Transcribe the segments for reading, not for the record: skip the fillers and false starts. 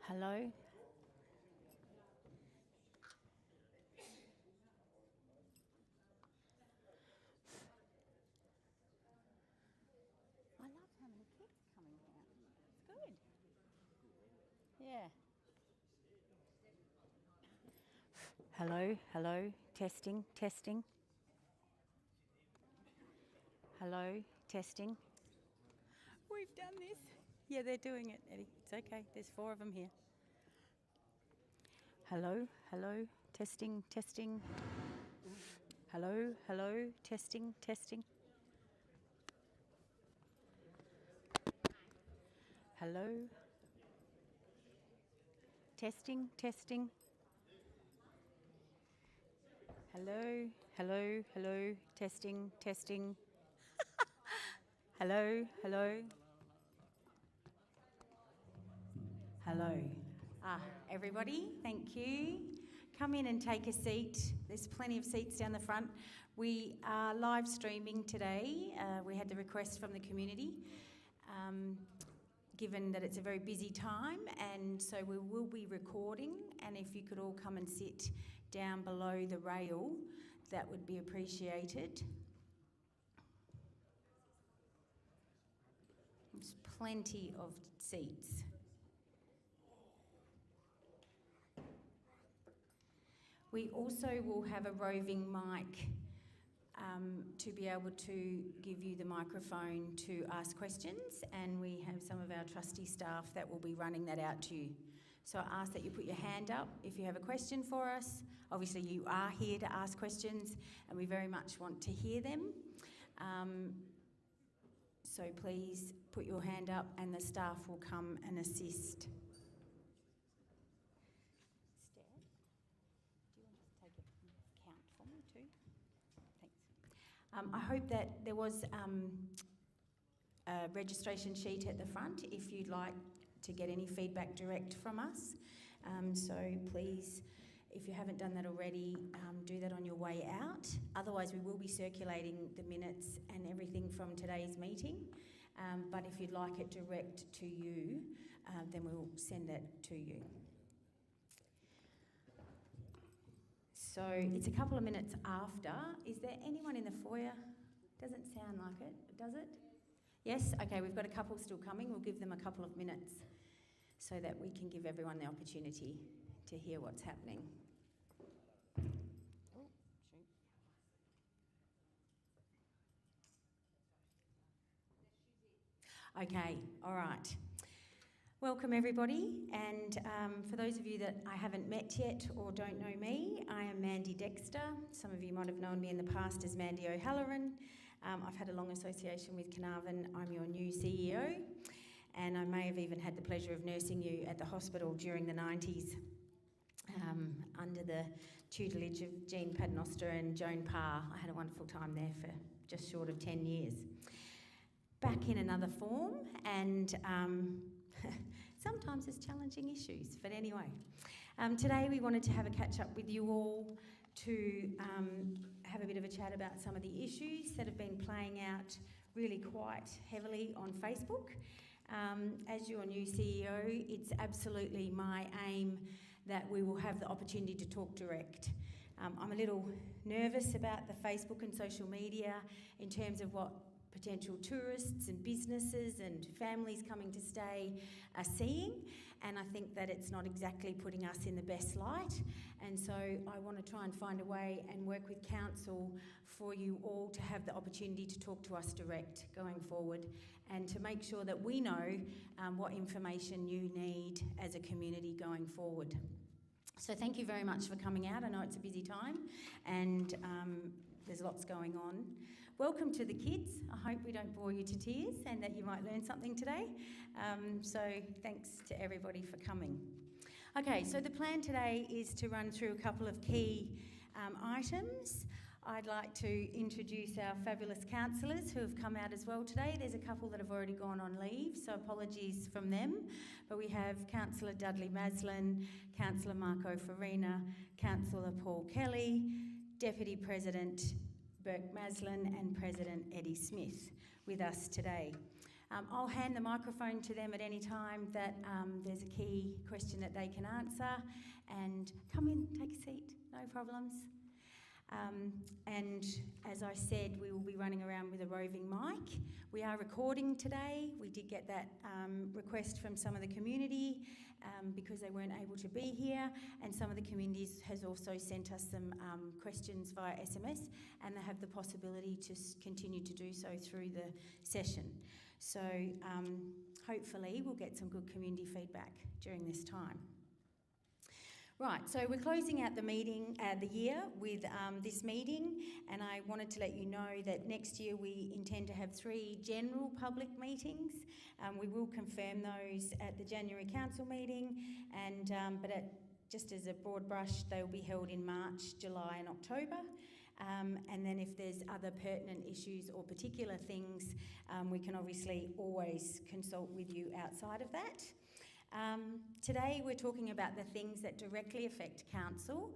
Hello. I love having the kids coming here. It's good. Yeah. Hello. Testing. Hello, testing. We've done this. Yeah, they're doing it, Eddie. It's okay. There's 4 of them here. Hello, testing. Hello, testing. Hello. Testing. Hello, testing. Hello. Hello. Everybody, thank you. Come in and take a seat. There's plenty of seats down the front. We are live streaming today. We had the request from the community, given that it's a very busy time, and so we will be recording, and if you could all come and sit down below the rail, that would be appreciated. There's plenty of seats. We also will have a roving mic to be able to give you the microphone to ask questions, and we have some of our trustee staff that will be running that out to you. So I ask that you put your hand up if you have a question for us. Obviously you are here to ask questions and we very much want to hear them. So please put your hand up and the staff will come and assist. Steph, do you want to take a count for me too? Thanks. I hope that there was a registration sheet at the front if you'd like to get any feedback direct from us. So please, if you haven't done that already, do that on your way out. Otherwise, we will be circulating the minutes and everything from today's meeting. But if you'd like it direct to you, then we'll send it to you. So it's a couple of minutes after. Is there anyone in the foyer? Doesn't sound like it, does it? Yes? Okay, we've got a couple still coming. We'll give them a couple of minutes so that we can give everyone the opportunity to hear what's happening. Oh, shoot. Okay, all right. Welcome everybody, and for those of you that I haven't met yet or don't know me, I am Mandy Dexter. Some of you might have known me in the past as Mandy O'Halloran. I've had a long association with Carnarvon. I'm your new CEO, and I may have even had the pleasure of nursing you at the hospital during the 90s under the tutelage of Jean Paternoster and Joan Parr. I had a wonderful time there for just short of 10 years. Back in another form, and sometimes there's challenging issues, but anyway. Today we wanted to have a catch up with you all to have a bit of a chat about some of the issues that have been playing out really quite heavily on Facebook. As your new CEO, it's absolutely my aim that we will have the opportunity to talk direct. I'm a little nervous about the Facebook and social media in terms of what potential tourists and businesses and families coming to stay are seeing, and I think that it's not exactly putting us in the best light, and so I want to try and find a way and work with council for you all to have the opportunity to talk to us direct going forward, and to make sure that we know what information you need as a community going forward. So thank you very much for coming out. I know it's a busy time and there's lots going on. Welcome to the kids. I hope we don't bore you to tears and that you might learn something today. So thanks to everybody for coming. Okay, so the plan today is to run through a couple of key items. I'd like to introduce our fabulous councillors who have come out as well today. There's a couple that have already gone on leave, so apologies from them. But we have Councillor Dudley Maslin, Councillor Marco Farina, Councillor Paul Kelly, Deputy President Burke Maslin and President Eddie Smith with us today. I'll hand the microphone to them at any time that there's a key question that they can answer, and come in, take a seat, no problems. And as I said, we will be running around with a roving mic. We are recording today. We did get that request from some of the community because they weren't able to be here, and some of the communities has also sent us some questions via SMS, and they have the possibility to continue to do so through the session. So hopefully we'll get some good community feedback during this time. Right, so we're closing out the meeting, the year with this meeting, and I wanted to let you know that next year we intend to have 3 general public meetings. We will confirm those at the January council meeting, and but just as a broad brush, they will be held in March, July and October. And then if there's other pertinent issues or particular things, we can obviously always consult with you outside of that. Today we're talking about the things that directly affect council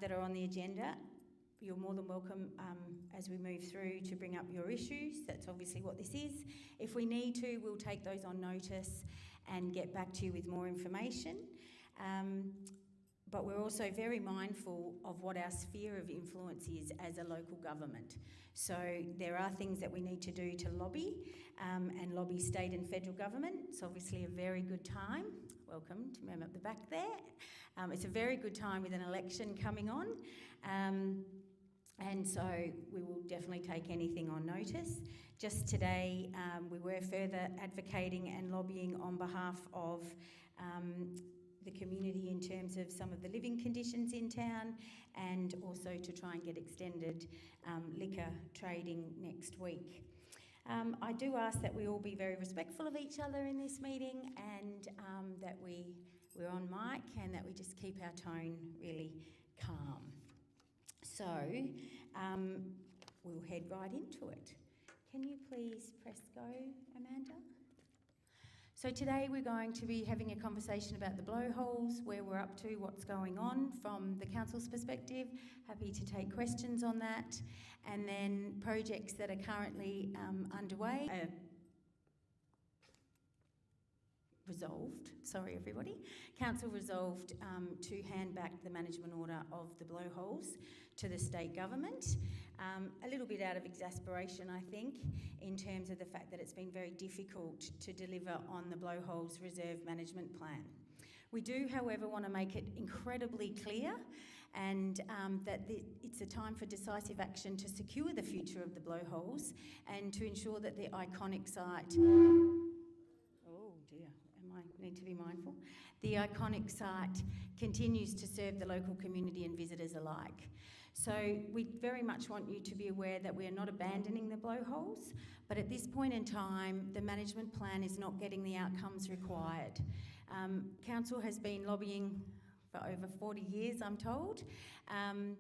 that are on the agenda. You're more than welcome as we move through to bring up your issues. That's obviously what this is. If we need to, we'll take those on notice and get back to you with more information. But we're also very mindful of what our sphere of influence is as a local government. So there are things that we need to do to lobby and lobby state and federal government. It's obviously a very good time. Welcome to Mem at the back there. It's a very good time with an election coming on. And so we will definitely take anything on notice. Just today, we were further advocating and lobbying on behalf of the community in terms of some of the living conditions in town, and also to try and get extended liquor trading next week. I do ask that we all be very respectful of each other in this meeting, and that we're on mic, and that we just keep our tone really calm. So we'll head right into it. Can you please press go, Amanda? So today we're going to be having a conversation about the blowholes, where we're up to, what's going on from the council's perspective. Happy to take questions on that. And then projects that are currently underway. Council resolved to hand back the management order of the blowholes to the state government. A little bit out of exasperation, I think, in terms of the fact that it's been very difficult to deliver on the blowholes reserve management plan. We do, however, want to make it incredibly clear and that it's a time for decisive action to secure the future of the blowholes and to ensure that the iconic site... Oh dear, I need to be mindful. The iconic site continues to serve the local community and visitors alike. So we very much want you to be aware that we are not abandoning the blowholes, but at this point in time, the management plan is not getting the outcomes required. Council has been lobbying for over 40 years, I'm told, and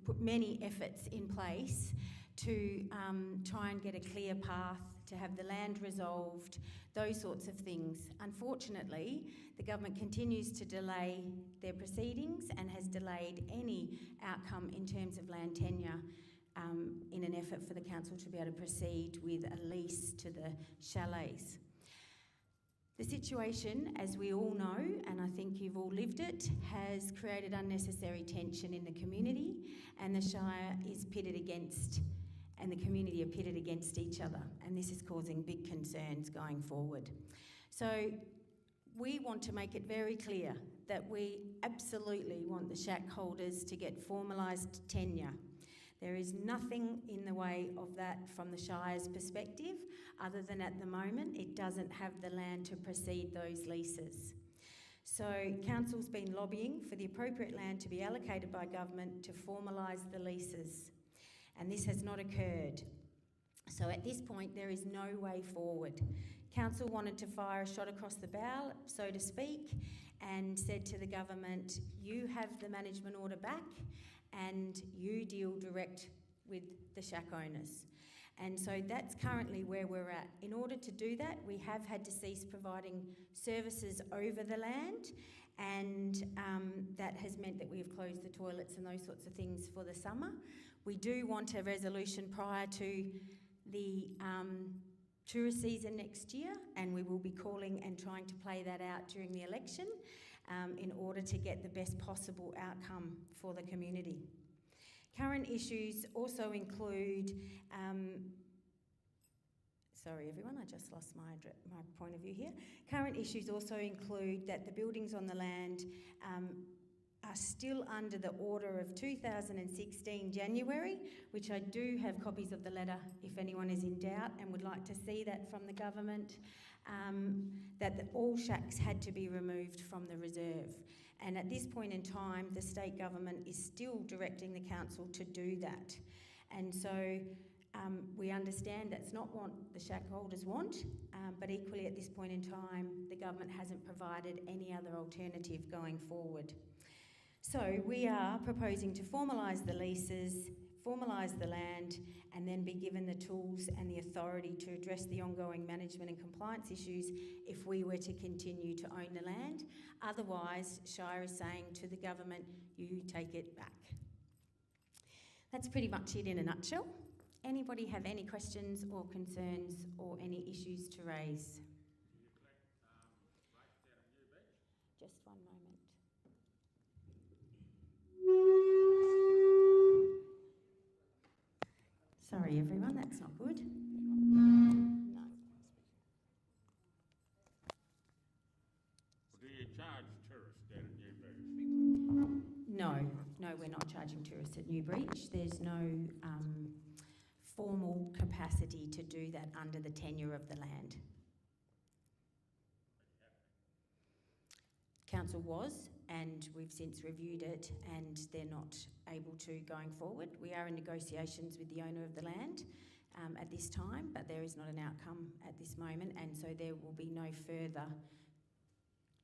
put many efforts in place to try and get a clear path, to have the land resolved, those sorts of things. Unfortunately, the government continues to delay their proceedings and has delayed any outcome in terms of land tenure in an effort for the council to be able to proceed with a lease to the chalets. The situation, as we all know, and I think you've all lived it, has created unnecessary tension in the community, and the Shire is pitted against, and the community are pitted against each other, and this is causing big concerns going forward. So we want to make it very clear that we absolutely want the shack holders to get formalised tenure. There is nothing in the way of that from the Shire's perspective, other than at the moment it doesn't have the land to proceed those leases. So Council's been lobbying for the appropriate land to be allocated by government to formalise the leases, and this has not occurred. So at this point there is no way forward. Council wanted to fire a shot across the bow, so to speak, and said to the government, you have the management order back and you deal direct with the shack owners. And so that's currently where we're at. In order to do that, we have had to cease providing services over the land, and that has meant that we have closed the toilets and those sorts of things for the summer. We do want a resolution prior to the tourist season next year, and we will be calling and trying to play that out during the election in order to get the best possible outcome for the community. Current issues also include, sorry everyone, I just lost my point of view here. Current issues also include that the buildings on the land are still under the order of 2016 January, which I do have copies of the letter if anyone is in doubt and would like to see that from the government, that all shacks had to be removed from the reserve. And at this point in time, the state government is still directing the council to do that. And so we understand that's not what the shack holders want, but equally at this point in time, the government hasn't provided any other alternative going forward. So we are proposing to formalise the leases, formalise the land, and then be given the tools and the authority to address the ongoing management and compliance issues if we were to continue to own the land. Otherwise, Shire is saying to the government, you take it back. That's pretty much it in a nutshell. Anybody have any questions or concerns or any issues to raise? Just one moment. Sorry everyone, that's not good. No. Do you charge tourists down at Newbeach? No, we're not charging tourists at Newbeach. There's no formal capacity to do that under the tenure of the land. Council was, and we've since reviewed it, and they're not able to going forward. We are in negotiations with the owner of the land at this time, but there is not an outcome at this moment, and so there will be no further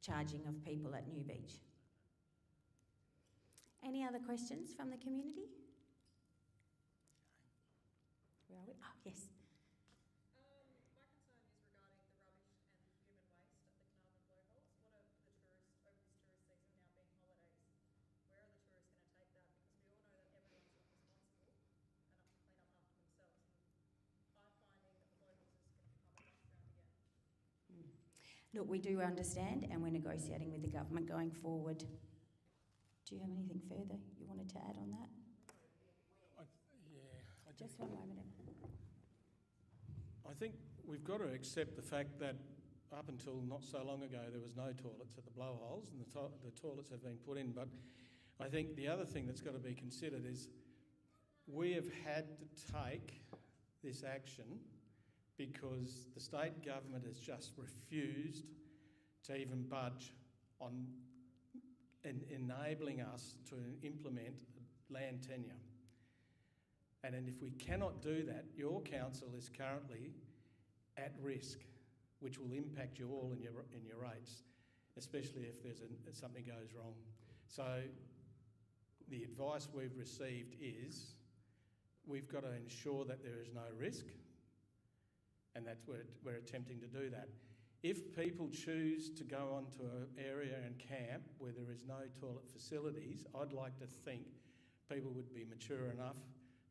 charging of people at Newbeach. Any other questions from the community? Where are we? Oh, yes. Look, we do understand, and we're negotiating with the government going forward. Do you have anything further you wanted to add on that? Just one moment. I think we've got to accept the fact that up until not so long ago there was no toilets at the blowholes, and the toilets have been put in. But I think the other thing that's got to be considered is we have had to take this action because the state government has just refused to even budge on enabling us to implement land tenure. And if we cannot do that, your council is currently at risk, which will impact you all in your rates, especially if something goes wrong. So the advice we've received is we've got to ensure that there is no risk, and that's where we're attempting to do that. If people choose to go onto an area and camp where there is no toilet facilities, I'd like to think people would be mature enough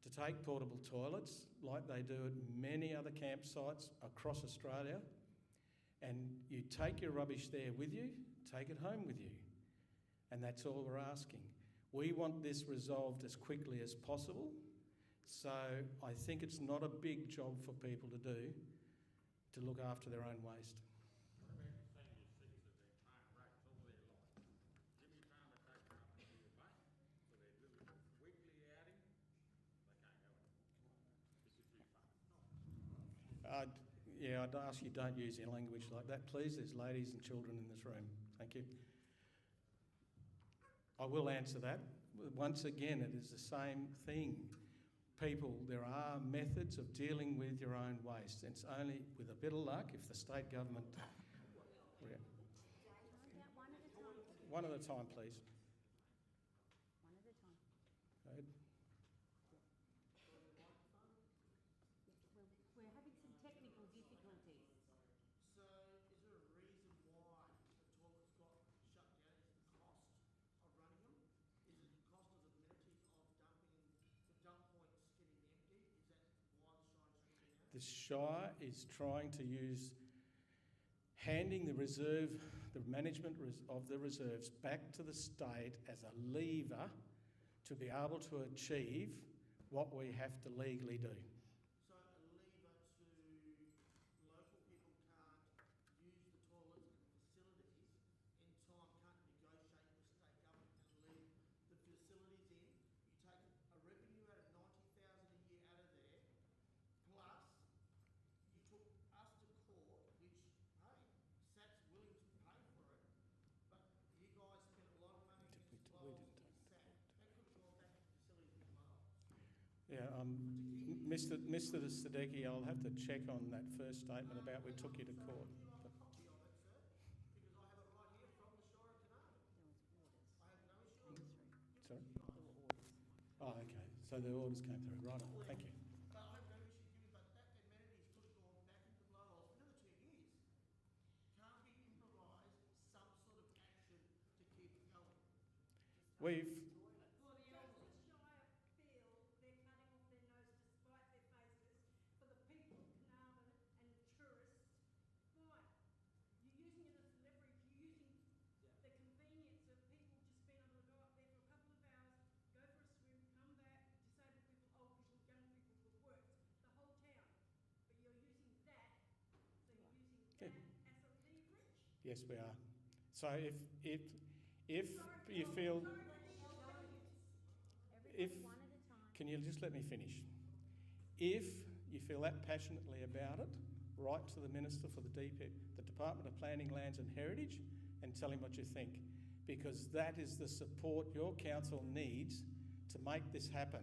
to take portable toilets like they do at many other campsites across Australia, and you take your rubbish there with you, take it home with you. And that's all we're asking. We want this resolved as quickly as possible, so I think it's not a big job for people to do to look after their own waste. I'd ask you don't use any language like that, please. There's ladies and children in this room. Thank you. I will answer that. Once again, it is the same thing. People, there are methods of dealing with your own waste. It's only with a bit of luck if the state government... One at a time, please. One at a time. Go ahead. We're having some technical difficulties. So, is there a reason why the toilets got shut down? Is the cost of running them? Is it the cost of the amenity of dumping the dump points getting empty? Is that why the Shire's shutting down? The Shire is trying to use handing the reserve, the management of the reserves back to the state as a lever to be able to achieve what we have to legally do. So a lever to local people can't use the toilets and facilities in time, can't negotiate with state government and leave the facilities in. You take a revenue out of 90,000 a year out of there, plus you took us to court, which, hey, SAT's willing to pay for it, but you guys spent a lot of money against Wales and SAT. They could have gone back to facilities as well. Yeah, Mr. Siddiqui, I'll have to check on that first statement about we took you to court. Would you like a copy of it, sir? Because I have it right here from the Shire of Carnarvon. I have no issue with it. Sorry? Oh, okay. So the orders came through. Right. Thank you. But I have no issue giving, but that amenities could have gone back into Blowholes for another 2 years. Can't we improvised some sort of action to keep it going? We've Yes, we are. So if you feel, can you just let me finish? If you feel that passionately about it, write to the Minister for the Department of Planning, Lands and Heritage, and tell him what you think, because that is the support your council needs to make this happen.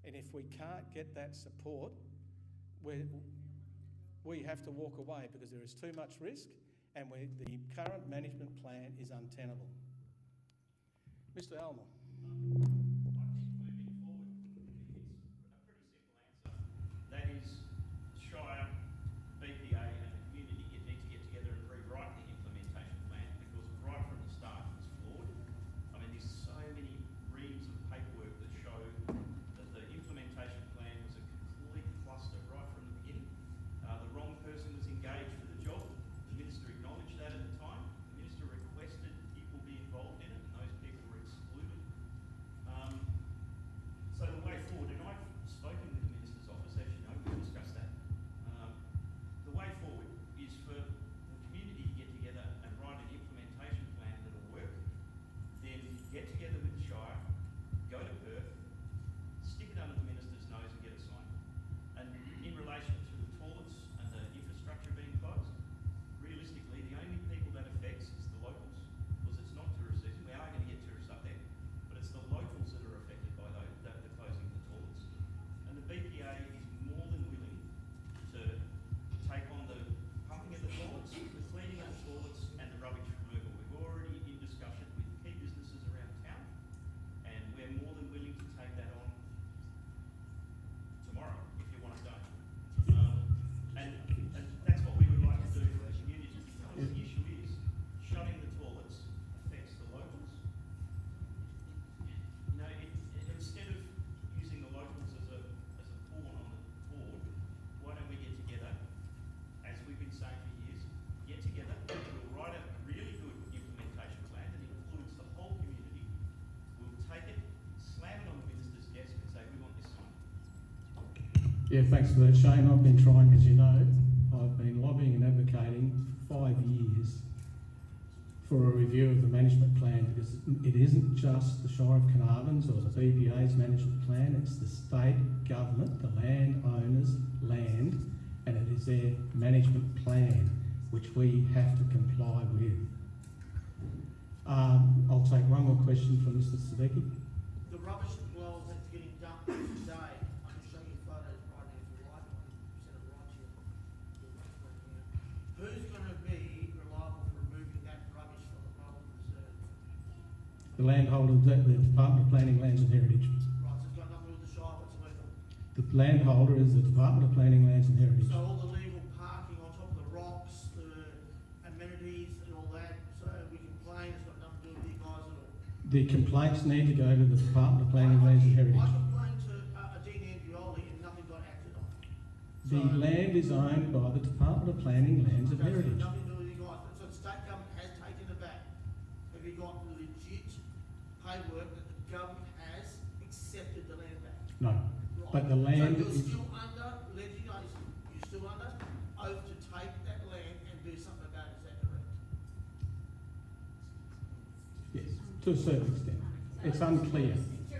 And if we can't get that support, we have to walk away because there is too much risk. And the current management plan is untenable. Mr. Elmer. I think moving forward, it's a pretty simple answer. That is, Shire, BPA and the community need to get together and rewrite the implementation plan, because right from the start it's flawed. I mean, there's so many reams of paperwork that show that the implementation plan was a complete cluster right from the beginning. The wrong person was engaged for the job. The Minister acknowledged that at the time. The Minister requested people be involved in it, and those people were excluded. So the way forward, and I've spoken with the Minister's office, as you know, we've discussed that. The way forward is for the community to get together and write an implementation plan that'll work, then get together with the Shire, go to Perth, stick it under the Minister's nose and get it signed. And in relation to the toilets and the infrastructure being closed, realistically, the only people that affects is the locals, because it's not tourist season. We are going to get tourists up there, but it's the locals that are affected by the closing of the toilets. And the BPA is more than willing to take on the pumping of the toilets, the cleaning of the toilets, and the rubbish removal. We're already in discussion with key businesses around town, and we're more than willing to take that on tomorrow if you want it done. And that's what we would like to do for the community. The issue is shutting the toilets affects the locals. You know, instead of using the locals as a pawn on the board, why don't we get together, as we've been saying for years, get together, we'll write a really good implementation plan that includes the whole community. We'll take it, slam it on the Minister's desk and say, we want this signed. Yeah, thanks for that, Shane. I've been trying, as you know, I've been lobbying and advocating for 5 years for a review of the management plan, because it isn't just the Shire of Carnarvon's or the BPA's management plan, it's the state government, the landowners' land, and it is their management plan which we have to comply with. I'll take one more question from Mr. Siddiqui. The rubbish wells that's getting dumped today, I can show you photos right now if you like, I can send it right to you. Who's going to be reliable for removing that rubbish from the public reserve? The landholder, the Department of Planning, Lands and Heritage. Right, so it's got nothing to do with the Shire whatsoever. The landholder is the Department of Planning, Lands and Heritage. So all the legal parking on top of the rocks, the amenities and all that, so we complain, it's got nothing to do with you guys at all. The complaints need to go to the Department of Planning, Lands and Heritage. I complained to Dean Andrioli and nothing got acted on. The land is owned by the Department of Planning, Lands and Okay, so Heritage. nothing to do with you guys. So the state government has taken it back. Have you got legit paperwork that the government has accepted the land back? No, Right. but the land So is, you're still under legislation, you're still under oath to take that land and do something about it, is that correct? yes, to a certain extent. It's unclear.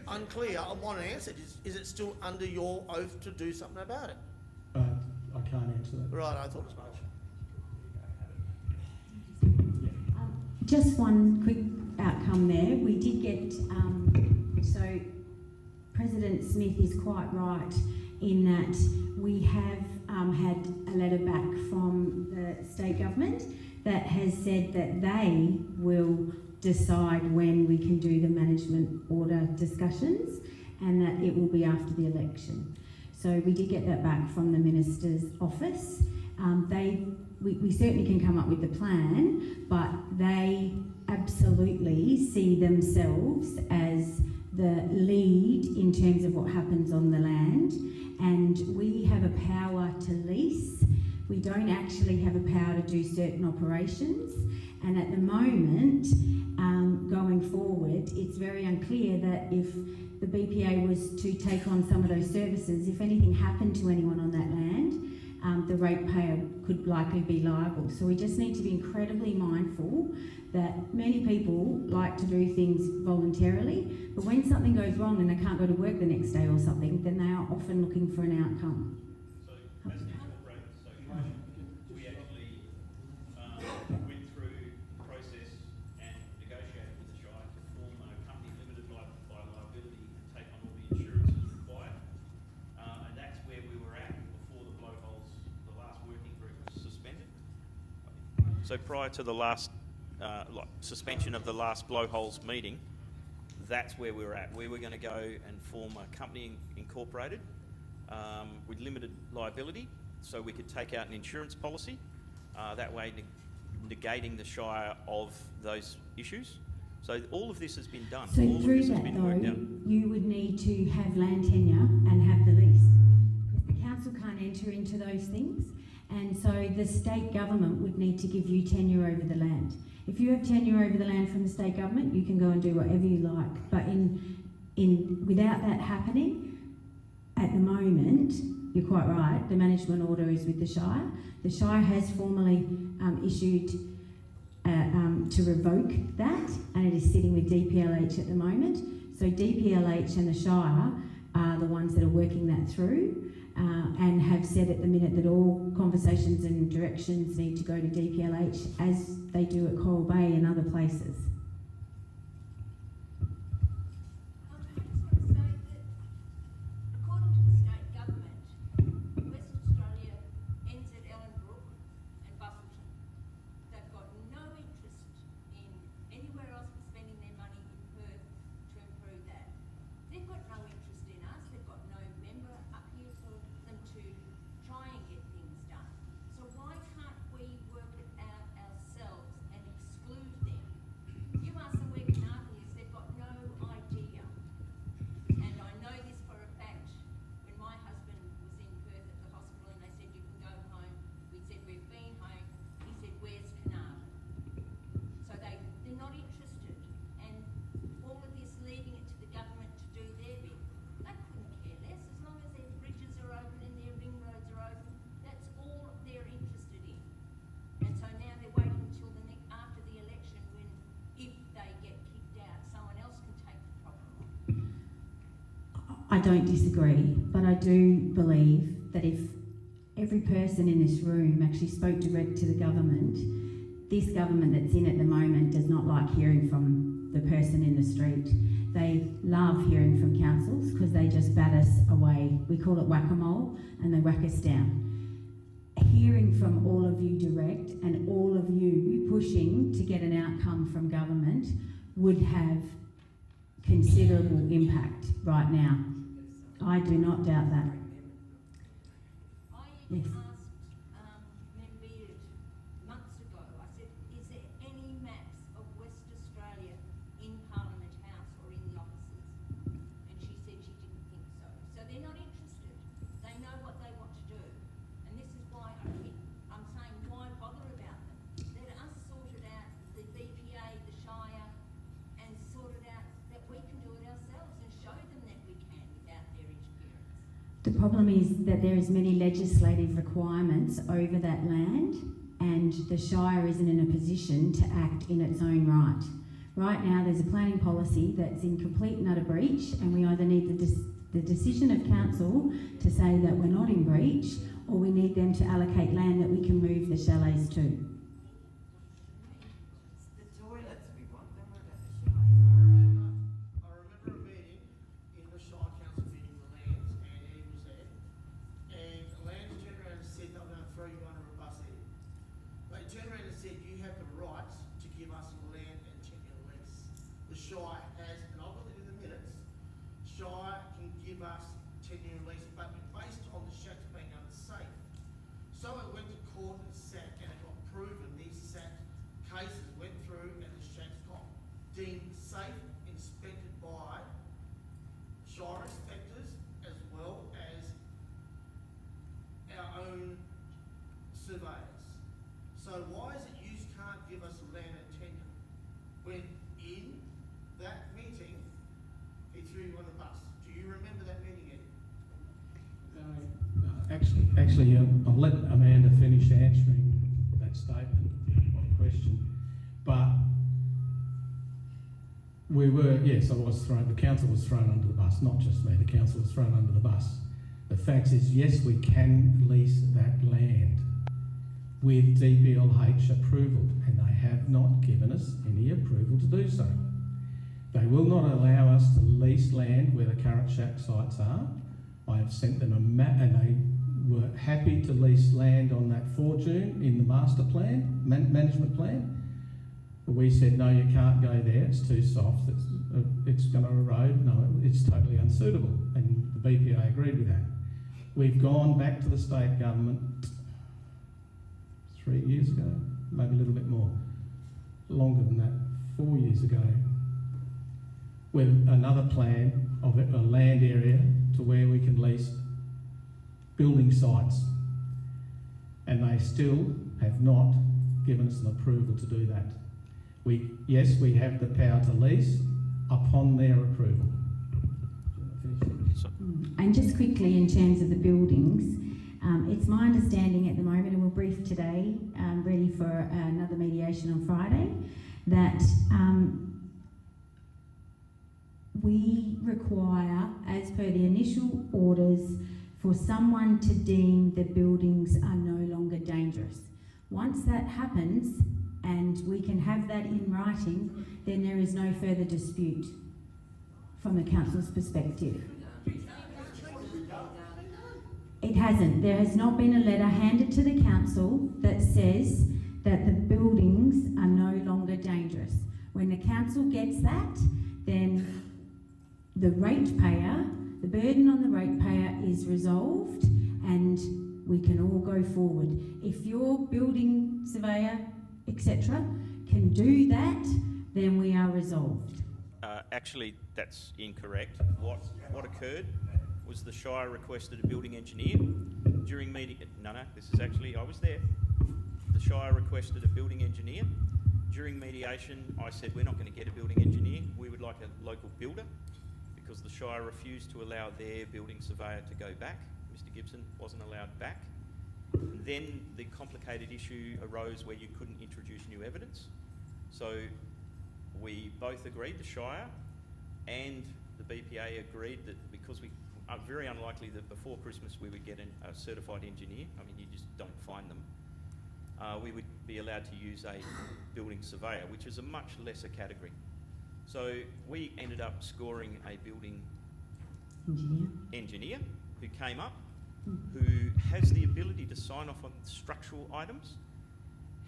Unclear, I want an answer. Is it still under your oath to do something about it? But I can't answer that. Right, I thought as much. Just one quick outcome there. We did get, so President Smith is quite right in that we have had a letter back from the state government that has said that they will decide when we can do the management order discussions and that it will be after the election. So we did get that back from the Minister's office. We certainly can come up with the plan, but they absolutely see themselves as the lead in terms of what happens on the land, and we have a power to lease. We don't actually have a power to do certain operations, and at the moment, going forward, it's very unclear that if the BPA was to take on some of those services, if anything happened to anyone on that land, the ratepayer could likely be liable. So we just need to be incredibly mindful that many people like to do things voluntarily, but when something goes wrong and they can't go to work the next day or something, then they are often looking for an outcome. So as an incorporated association, we actually went through the process and negotiated with the Shire to form a company limited by liability and take on all the insurances required. And that's where we were at before the blowholes, the last working group was suspended. So prior to the last suspension of the last blowholes meeting, that's where we were at. We were going to go and form a company incorporated with limited liability so we could take out an insurance policy, that way negating the Shire of those issues. So all of this has been done. So all of through this has that been worked out. though, you would need to have land tenure and have the lease. Because the council can't enter into those things, and so the state government would need to give you tenure over the land. If you have tenure over the land from the state government, you can go and do whatever you like. But without that happening, at the moment, you're quite right, the management order is with the Shire. The Shire has formally issued to revoke that, and it is sitting with DPLH at the moment. So DPLH and the Shire are the ones that are working that through. And have said at the minute that all conversations and directions need to go to DPLH as they do at Coral Bay and other places. I just want to say that according to the state government, West Australia ends at Ellenbrook and Busselton. They've got no interest in anywhere else but spending their money in Perth to improve that. They've got no interest in us. They've got no member up here for them to try and get things done. So why can't we work it out ourselves and exclude them? You ask them where Carnarvon is, they've got no idea. And I know this for a fact. When my husband was in Perth at the hospital and they said, you can go home, we said, we've been home. He said, where's Carnarvon? So they're not interested. And all of this leaving it to the government to do their bit, they couldn't care less. As long as their bridges are open and their ring roads are open, that's all they're interested in. And so now they're waiting until after the election when, if they get kicked out, someone else can take the problem on. I don't disagree, but I do believe that if every person in this room actually spoke direct to the government, this government that's in at the moment does not like hearing from the person in the street. They love hearing from councils because they just bat us away. We call it whack-a-mole, and they whack us down. Hearing from all of you direct and all of you pushing to get an outcome from government would have considerable impact right now. I do not doubt that. I even Yes. asked Membeard months ago, I said, is there any maps of West Australia in Parliament House or in the offices? And she said she didn't think so. So they're not interested. They know what they want to do. The problem is that there is many legislative requirements over that land, and the Shire isn't in a position to act in its own right. Right now, there's a planning policy that's in complete and utter breach, and we either need the decision of council to say that we're not in breach, or we need them to allocate land that we can move the chalets to. The toilets, we want them or the I remember a meeting in the Shire Council meeting with Lance, and Eddie was there, and Lance turned around and said, I'm going to throw you under a bus, Eddie. They turned around and said, you have the right to give us land and 10-year lease. The Shire has, and I've got it in the minutes, Shire can give us 10-year lease, but based on the shacks being unsafe. So it went to court and sat, and it got proven, these SAT cases went through, and the shacks got deemed safe, inspected by Shire inspectors, as well as our own surveyors. So why is it you can't give us land and tenure, when in that meeting, he threw you on the bus? Do you remember that meeting, Eddie? Actually, I'll let Amanda finish answering that statement or question. But we were, yes, the council was thrown under the bus, not just me, the council was thrown under the bus. The fact is, yes, we can lease that land with DPLH approval, and they have not given us any approval to do so. They will not allow us to lease land where the current shack sites are. I have sent them a map, and they were happy to lease land on that fortune in the master plan, management plan. But we said, no, you can't go there, it's too soft, it's going to erode, no, it's totally unsuitable. And the BPA agreed with that. We've gone back to the state government 3 years ago, maybe a little bit more, longer than that, 4 years ago, with another plan of a land area to where we can lease building sites, and they still have not given us an approval to do that. Yes, we have the power to lease upon their approval. And just quickly, in terms of the buildings, it's my understanding at the moment, and we'll brief today, ready for another mediation on Friday, that we require, as per the initial orders, for someone to deem the buildings are no longer dangerous. Once that happens, and we can have that in writing, then there is no further dispute from the council's perspective. It hasn't. There has not been a letter handed to the council that says that the buildings are no longer dangerous. When the council gets that, then the ratepayer, the burden on the ratepayer is resolved, and we can all go forward. If your building surveyor, etc., can do that, then we are resolved. Actually, that's incorrect. What occurred was the Shire requested a building engineer during meeting. No, this is actually, I was there. The Shire requested a building engineer. During mediation, I said, we're not going to get a building engineer. We would like a local builder, because the Shire refused to allow their building surveyor to go back. Mr. Gibson wasn't allowed back. And then the complicated issue arose where you couldn't introduce new evidence. So we both agreed, the Shire and the BPA agreed, that because we are very unlikely that before Christmas we would get a certified engineer, I mean, you just don't find them, we would be allowed to use a building surveyor, which is a much lesser category. So we ended up scoring a building engineer who came up, who has the ability to sign off on structural items.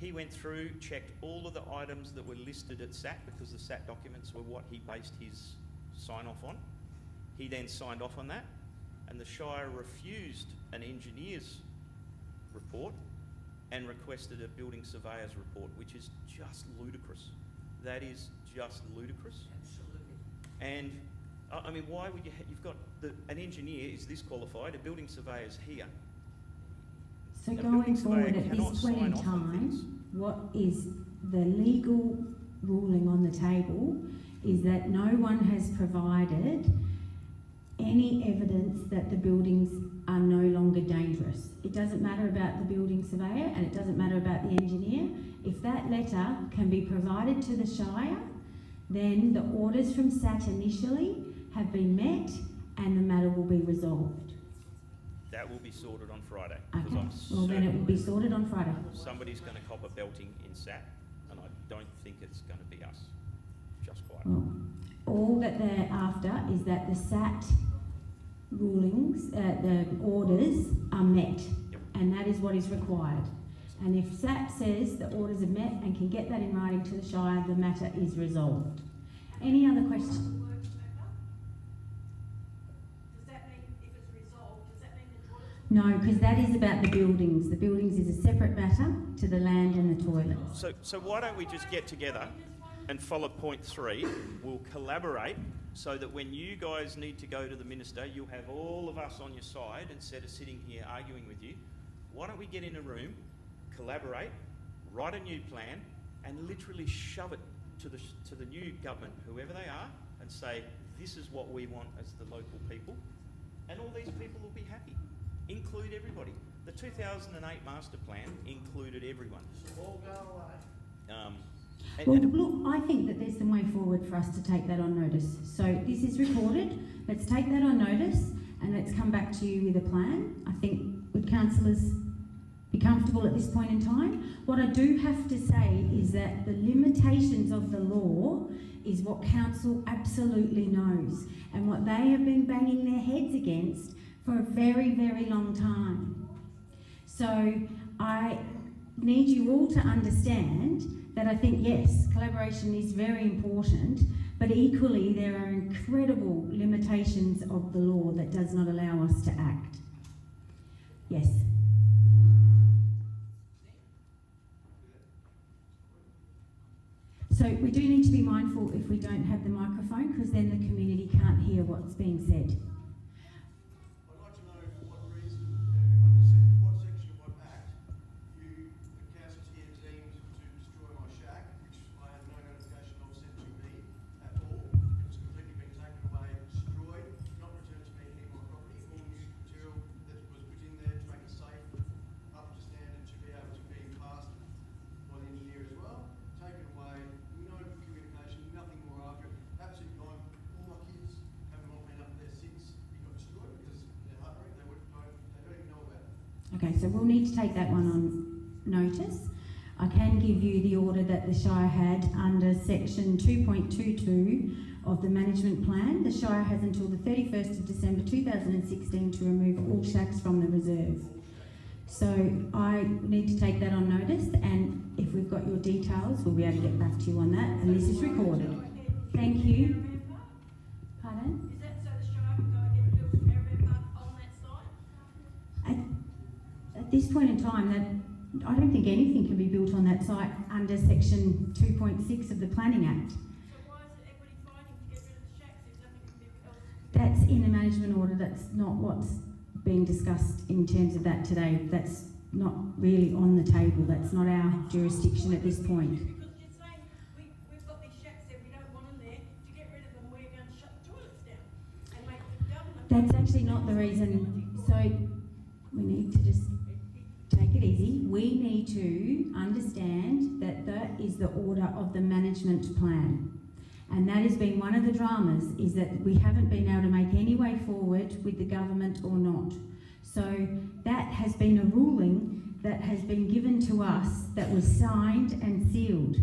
He went through, checked all of the items that were listed at SAT, because the SAT documents were what he based his sign-off on. He then signed off on that, and the Shire refused an engineer's report and requested a building surveyor's report, which is just ludicrous. That is just ludicrous. Absolutely. And I mean, why would you you've got an engineer is this qualified, a building surveyor's here. So A going building surveyor forward at cannot this point sign in off on time, things. what is the legal ruling on the table is that no one has provided any evidence that the buildings are no longer dangerous. It doesn't matter about the building surveyor and it doesn't matter about the engineer. If that letter can be provided to the Shire, then the orders from SAT initially have been met and the matter will be resolved. That will be sorted on Friday. 'Cause Okay, I'm well then it will be sorted on Friday. somebody's going to cop a belting in SAT, and I don't think it's going to be us. Just quite. Well, all that they're after is that the SAT rulings, the orders are met, Yep. and that is what is required. And if SAT says the orders are met and can get that in writing to the Shire, the matter is resolved. Any other questions? Works matter? Does that mean if it's resolved, does that mean the toilets? No, because that is about the buildings. The buildings is a separate matter to the land and the toilets. So why don't we just get together and follow point 3? We'll collaborate so that when you guys need to go to the minister, you'll have all of us on your side instead of sitting here arguing with you. Why don't we get in a room, collaborate, write a new plan, and literally shove it to the new government, whoever they are, and say, this is what we want as the local people, and all these people will be happy. Include everybody. The 2008 master plan included everyone. All go away. Well, look, I think that there's some way forward for us to take that on notice. So this is recorded. Let's take that on notice and let's come back to you with a plan. I think would councillors be comfortable at this point in time? What I do have to say is that the limitations of the law is what council absolutely knows and what they have been banging their heads against for a very, very long time. So I need you all to understand that I think, yes, collaboration is very important, but equally there are incredible limitations of the law that does not allow us to act. Yes. So we do need to be mindful if we don't have the microphone, because then the community can't hear what's being said. I'd like to know for what reason, under what section of what act, the council's here deemed to destroy my shack, which I had no notification of sent to me at all. It was completely been taken away, destroyed, not returned to me any more property. All new material that was put in there to make it safe, up to standard to be able to be passed by the engineer as well. Taken away, no communication, nothing more after it. Absolutely gone. All my kids haven't all been up there since it got destroyed because they're hungry. They don't even know about it. Okay, so we'll need to take that one on notice. I can give you the order that the Shire had under section 2.22 of the management plan. The Shire has until the 31st of December 2016 to remove all shacks from the reserve. So I need to take that on notice, and if we've got your details, we'll be able to get back to you on that, and this is recorded. Thank you. Pardon? Is that so the Shire can go ahead and build a caravan park on that site? At this point in time, I don't think anything can be built on that site under section 2.6 of the Planning Act. So why is it equity fighting to get rid of the shacks if nothing can be else? That's in the management order, that's not what's being discussed in terms of that today. That's not really on the table, that's not our jurisdiction at this point. Because you're saying we've got these shacks there, we don't want them there. To get rid of them, we're going to shut the toilets down and make the government. That's actually not the reason, so we need to just take it easy. We need to understand that that is the order of the management plan. And that has been one of the dramas, is that we haven't been able to make any way forward with the government or not. So that has been a ruling that has been given to us that was signed and sealed.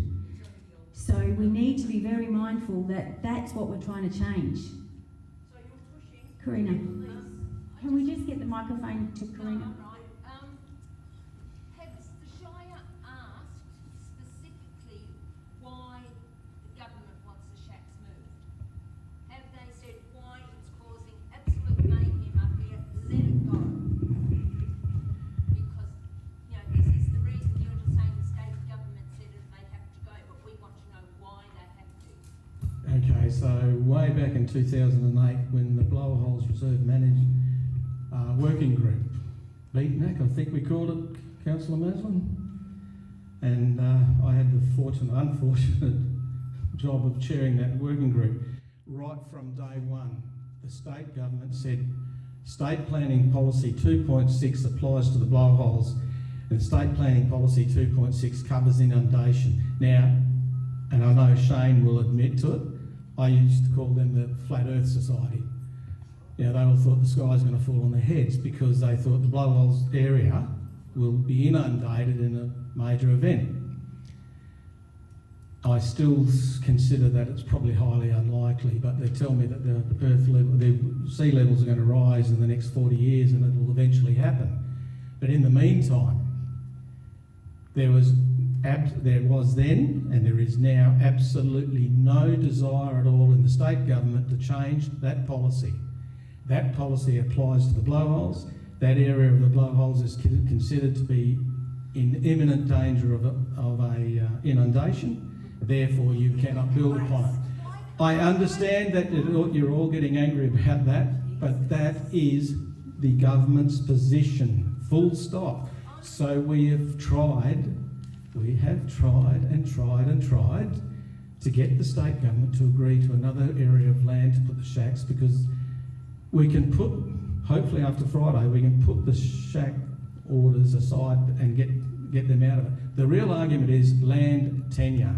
So we need to be very mindful that that's what we're trying to change. So you're pushing. Karina, Police. can we just get the microphone to Karina? Right. Has the Shire asked specifically why the government wants the shacks moved? Have they said why it's causing absolute mayhem up here? Let it go. Because, this is the reason you're just saying the state government said that they have to go, but we want to know why they have to. Okay, so way back in 2008, when the Blower-Holes Reserve managed working group, BEATNAC, I think we called it, Councillor Maslin, and I had the unfortunate job of chairing that working group. Right from day one, the state government said State Planning Policy 2.6 applies to the blowholes, and State Planning Policy 2.6 covers inundation. Now, and I know Shane will admit to it, I used to call them the Flat Earth Society. You know, they all thought the sky was going to fall on their heads because they thought the blowholes area will be inundated in a major event. I still consider that it's probably highly unlikely, but they tell me that the sea levels are going to rise in the next 40 years and it will eventually happen. But in the meantime, there was then and there is now absolutely no desire at all in the state government to change that policy. That policy applies to the blowholes. That area of the blowholes is considered to be in imminent danger of a inundation. Therefore, you cannot build upon it. I understand that you're all getting angry about that, but that is the government's position, full stop. So we have tried to get the state government to agree to another area of land to put the shacks, because we can put, hopefully after Friday, we can put the shack orders aside and get them out of it. The real argument is land tenure.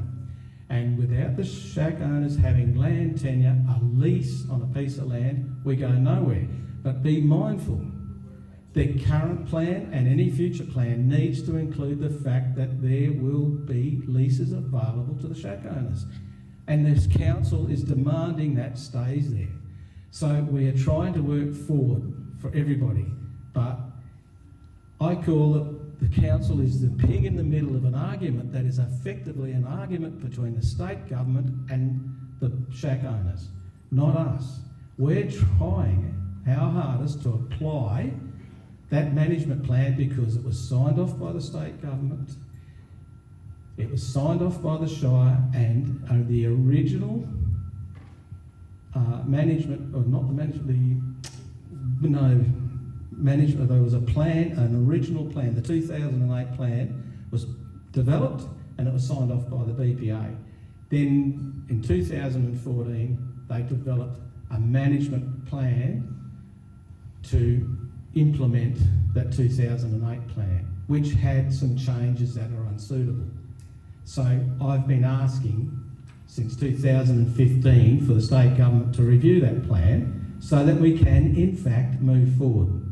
And without the shack owners having land tenure, a lease on a piece of land, we go nowhere. But be mindful, the current plan and any future plan needs to include the fact that there will be leases available to the shack owners. And this council is demanding that stays there. So we are trying to work forward for everybody. But I call it the council is the pig in the middle of an argument that is effectively an argument between the state government and the shack owners, not us. We're trying our hardest to apply that management plan because it was signed off by the state government, it was signed off by the Shire, and the original management, or not the management, management, there was a plan, an original plan. The 2008 plan was developed and it was signed off by the BPA. Then in 2014, they developed a management plan to implement that 2008 plan, which had some changes that are unsuitable. So I've been asking since 2015 for the state government to review that plan so that we can in fact move forward.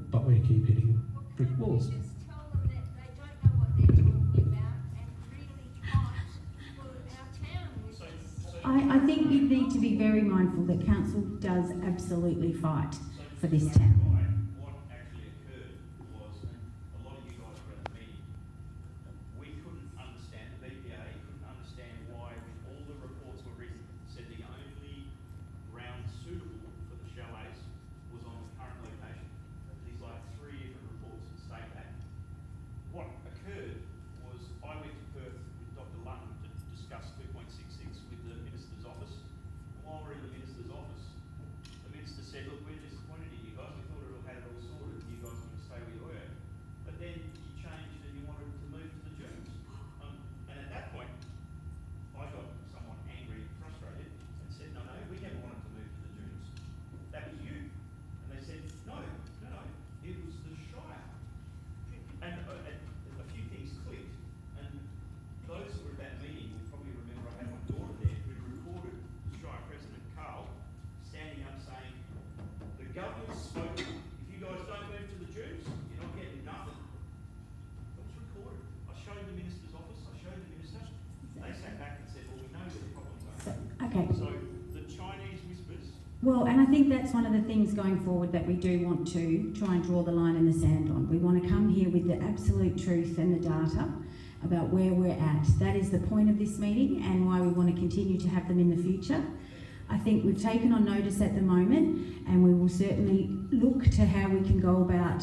But we keep hitting brick walls. Just tell them that they don't know what they're talking about and really fight for our town, which is... I think you need to be very mindful that council does absolutely fight for this town. What actually occurred was, and a lot of you guys were at the meeting, we couldn't understand, the BPA couldn't understand why, when all the reports were written, said the only ground suitable for the chalets was on the current location. There's like 3 different reports that state that. What occurred was I went to Perth with Dr. Lutton to discuss 2.66 with the Minister's office. While we're in the Minister's office, the Minister said, look, we're disappointed in you guys. We thought it all had it all sorted and you guys were going to stay where you were. But then you changed and you wanted to move to the dunes. And at that point, I got somewhat angry and frustrated and said, no, we never wanted to move to the dunes. That was you. And they said, no, it was the Shire. And a few things clicked. And those who were at that meeting will probably remember I had my daughter there who recorded the Shire President Carl standing up saying, the governor's spoken. If you guys don't move to the dunes, you're not getting nothing. It was recorded. I showed the Minister's office, I showed the Minister. They sat back and said, well, we know where the problems are. Okay. So the Chinese whispers. Well, and I think that's one of the things going forward that we do want to try and draw the line in the sand on. We want to come here with the absolute truth and the data about where we're at. That is the point of this meeting and why we want to continue to have them in the future. I think we've taken on notice at the moment and we will certainly look to how we can go about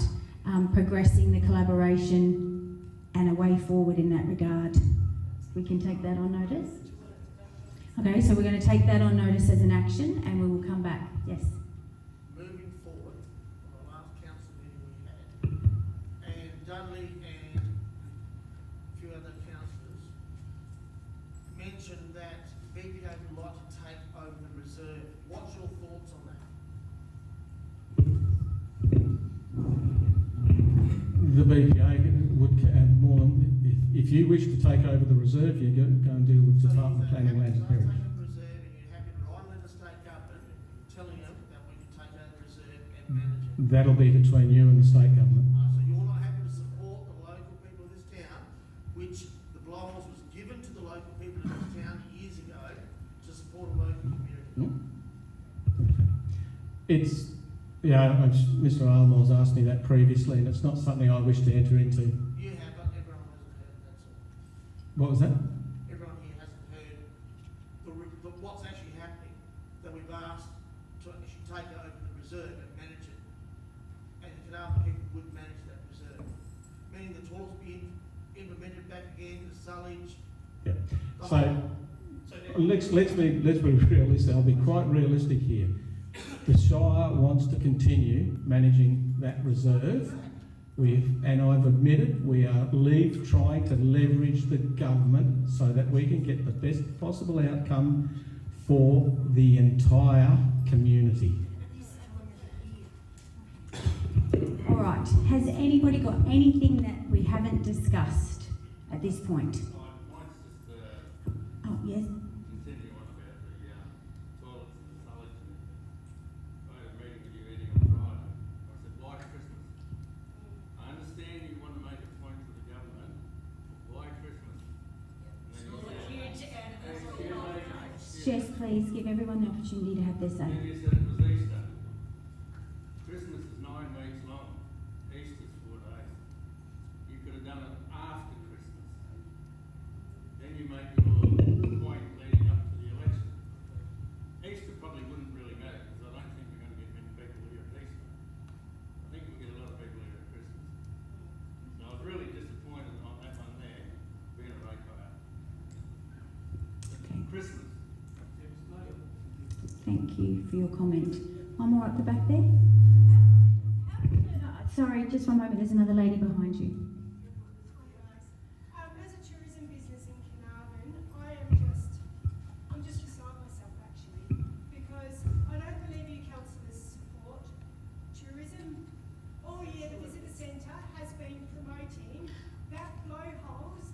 progressing the collaboration and a way forward in that regard. We can take that on notice. Okay, so we're going to take that on notice as an action and we will come back. Yes. Moving forward, on the last council meeting we had, and Dudley and a few other councillors mentioned that BPA would like to take over the reserve. What's your thoughts on that? the BPA would more than, if you wish to take over the reserve, you go and deal with Department of Planning, Lands and Heritage. Taking the reserve and you're happy to write a letter to state government telling them that we can take over the reserve and manage it. That'll be between you and the state government. So you're not happy to support the local people of this town, which the blowholes was given to the local people of this town years ago to support a local community. It's, yeah, Mr. Almore's asked me that previously, and it's not something I wish to enter into. You have, but everyone hasn't heard, that's all. What was that? Everyone here hasn't heard what's actually happening, that we've asked to actually take over the reserve and manage it. And the Carnarvon people would manage that reserve. Meaning the toilets be implemented back again, the sullage. Yeah. the So, whole- let's be realistic. I'll be quite realistic here. The Shire wants to continue managing that reserve. And I've admitted we are trying to leverage the government so that we can get the best possible outcome for the entire community. All right, has anybody got anything that we haven't discussed at this point? Mine's just Oh, yes? continue on about the toilets and the sullage. I had a meeting with you eating on Friday. I said, why Christmas? I understand you want to make a point to the government. Why Christmas? And then you said, Jess, please give everyone the opportunity to have their say. then you said it was Easter. Christmas is 9 weeks long. Easter's 4 days. You could have done it after Christmas. Then you make your point leading up to the election. Easter probably wouldn't really matter because I don't think we're going to get many people here at Easter. I think we'll get a lot of people here at Christmas. So I was really disappointed on that one there, being a ratepayer. Okay. Christmas. Thank you for your comment. One more up the back there. Sorry, just one moment. There's another lady behind you. As a tourism business in Carnarvon, I'm just beside myself actually, because I don't believe you councillors support tourism. All year the visitor centre has been promoting that blowholes,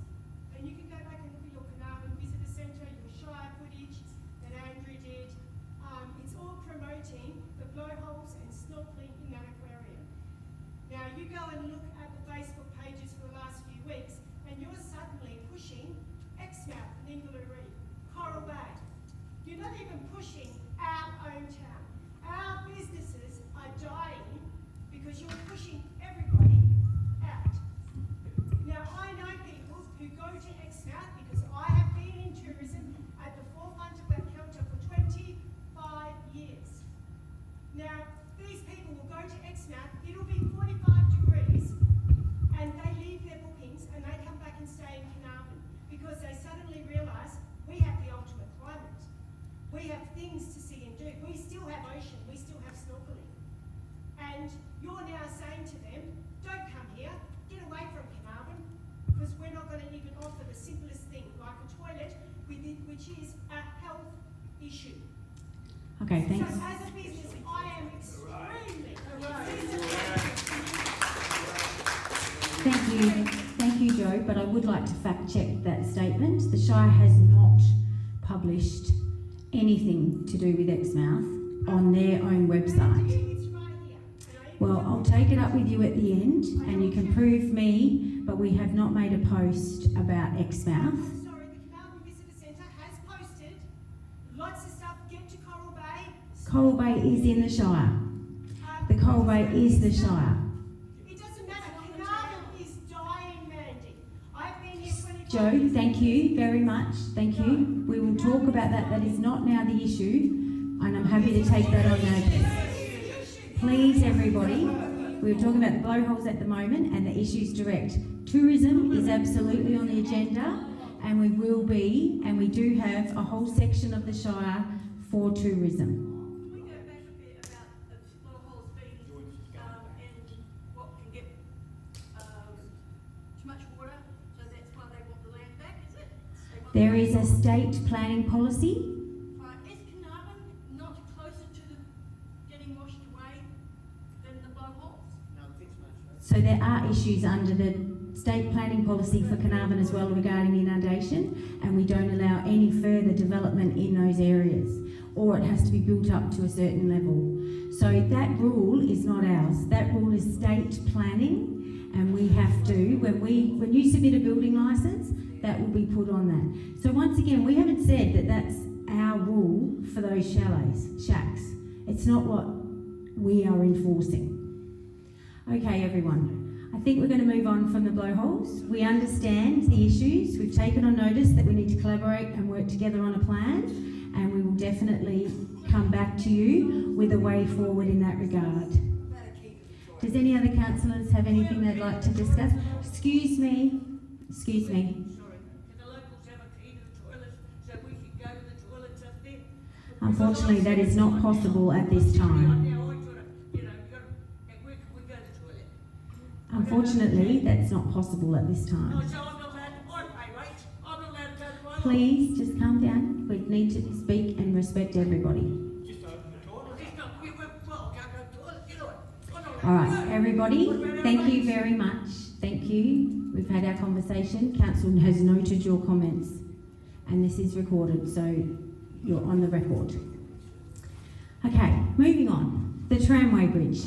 and you can go back and look at your Carnarvon visitor centre, your Shire footage that Andrew did. It's all promoting the blowholes and snorkelling in that aquarium. Now you go and look at the Facebook pages for the last few weeks, and you're suddenly pushing Exmouth, Ningaloo Reef, Coral Bay. You're not even pushing our own town. Our businesses are dying because you're pushing everybody out. Now I know people who go to Exmouth because I have been in tourism at the forefront of that counter for 25 years. Now these people will go to Exmouth, it'll be 45 degrees, and they leave their bookings and they come back and stay in Carnarvon because they suddenly realise we have the ultimate climate. We have things to see and do. We still have ocean, we still have snorkelling. And you're now saying to them, don't come here, get away from Carnarvon, because we're not going to even offer the simplest thing, like a toilet, which is a health issue. Okay, thanks. So as a business, I am extremely Thank you, Joe, but I would like to fact check that statement. The Shire has not published anything to do with Exmouth on their own website. It's right here. Well, I'll take it up with you at the end and you can prove me, but we have not made a post about Exmouth. I'm sorry, the Carnarvon Visitor Centre has posted lots of stuff. Get to Coral Bay. Coral Bay is in the Shire. The Coral Bay is the Shire. It doesn't matter. Carnarvon is dying, Mandy. I've been here 25 Joe, years. thank you very much. Thank you. We will talk about that. That is not now the issue, and I'm happy to take that on notice. Please, everybody, we're talking about the blowholes at the moment and the issues direct. Tourism is absolutely on the agenda, and we will be, and we do have a whole section of the Shire for tourism. Can we go back a bit about the blowholes being, and what can get, too much water, so that's why they want the land back, is it? They want There the is a land- state planning policy. Right, is Carnarvon not closer to the getting washed away than the blowholes? No, the thing's much. So there are issues under the state planning policy for Carnarvon as well regarding inundation, and we don't allow any further development in those areas, or it has to be built up to a certain level. So that rule is not ours. That rule is state planning, and we have to, when you submit a building licence, that will be put on that. So once again, we haven't said that that's our rule for those shacks. It's not what we are enforcing. Okay, everyone. I think we're going to move on from the blowholes. We understand the issues. We've taken on notice that we need to collaborate and work together on a plan, and we will definitely come back to you with a way forward in that regard. Does any other councillors have anything they'd like to discuss? Excuse me. Excuse me. Sorry, can the locals have a key to the toilet so we can go to the toilets up there? Unfortunately, that is not possible at this time. Unfortunately, that's not possible at this time. No, so I'm not allowed to pay, right? I'm not allowed to go to my Please just calm down. We need to speak and respect everybody. Just open the toilet. Just not, well, I can't go to the toilet, you know it. I'm not allowed All to right, go. everybody, What about our thank you rights? very much. Thank you. We've had our conversation. Council has noted your comments, and this is recorded, so you're on the record. Okay, moving on. The tramway bridge.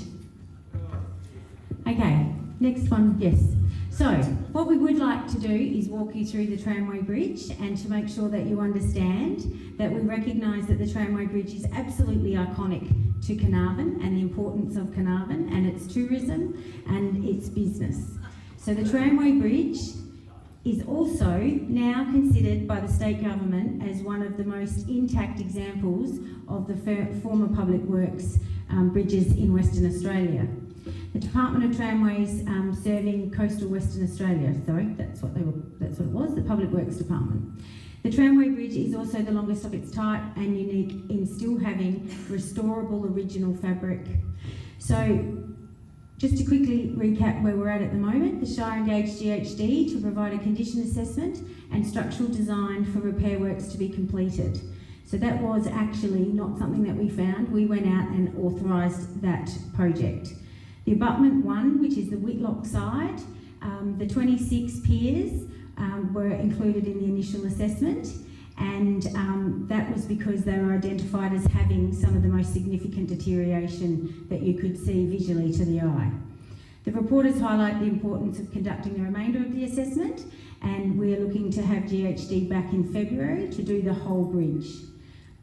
Okay, next one, yes. So, what we would like to do is walk you through the tramway bridge and to make sure that you understand that we recognise that the tramway bridge is absolutely iconic to Carnarvon and the importance of Carnarvon and its tourism and its business. So the tramway bridge is also now considered by the state government as one of the most intact examples of the former public works bridges in Western Australia. The Department of Tramways serving coastal Western Australia, that's what it was, the Public Works Department. The tramway bridge is also the longest of its type and unique in still having restorable original fabric. So, just to quickly recap where we're at the moment, the Shire engaged GHD to provide a condition assessment and structural design for repair works to be completed. So that was actually not something that we found. We went out and authorised that project. The abutment 1, which is the Whitlock side, the 26 piers were included in the initial assessment, and that was because they were identified as having some of the most significant deterioration that you could see visually to the eye. The reporters highlight the importance of conducting the remainder of the assessment, and we're looking to have GHD back in February to do the whole bridge.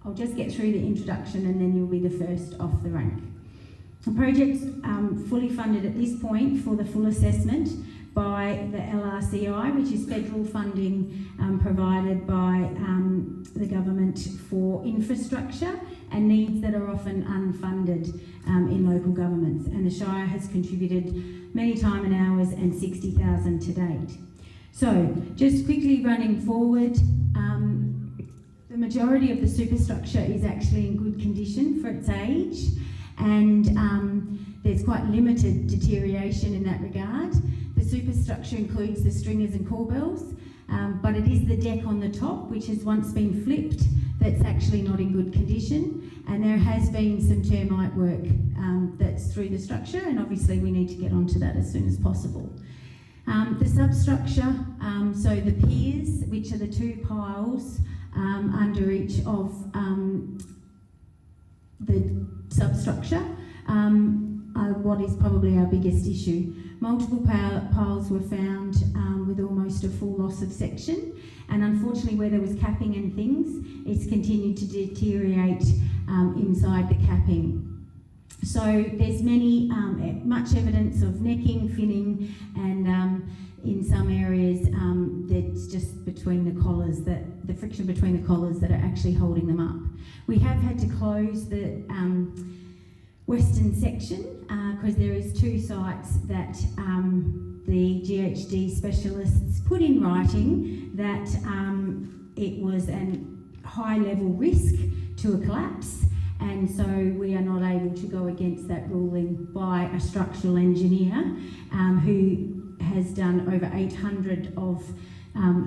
I'll just get through the introduction and then you'll be the first off the rank. The project's fully funded at this point for the full assessment by the LRCI, which is federal funding provided by the government for infrastructure and needs that are often unfunded in local governments. And the Shire has contributed many time and hours and 60,000 to date. So, just quickly running forward, the majority of the superstructure is actually in good condition for its age, and there's quite limited deterioration in that regard. The superstructure includes the stringers and corbels, but it is the deck on the top, which has once been flipped, that's actually not in good condition, and there has been some termite work that's through the structure, and obviously we need to get onto that as soon as possible. The substructure, so the piers, which are the 2 piles under each of the substructure, are what is probably our biggest issue. Multiple piles were found with almost a full loss of section, and unfortunately where there was capping and things, it's continued to deteriorate inside the capping. So there's much evidence of necking, finning, and in some areas that's just between the collars, the friction between the collars that are actually holding them up. We have had to close the western section because there is 2 sites that the GHD specialists put in writing that it was a high level risk to a collapse, and so we are not able to go against that ruling by a structural engineer who has done over 800 of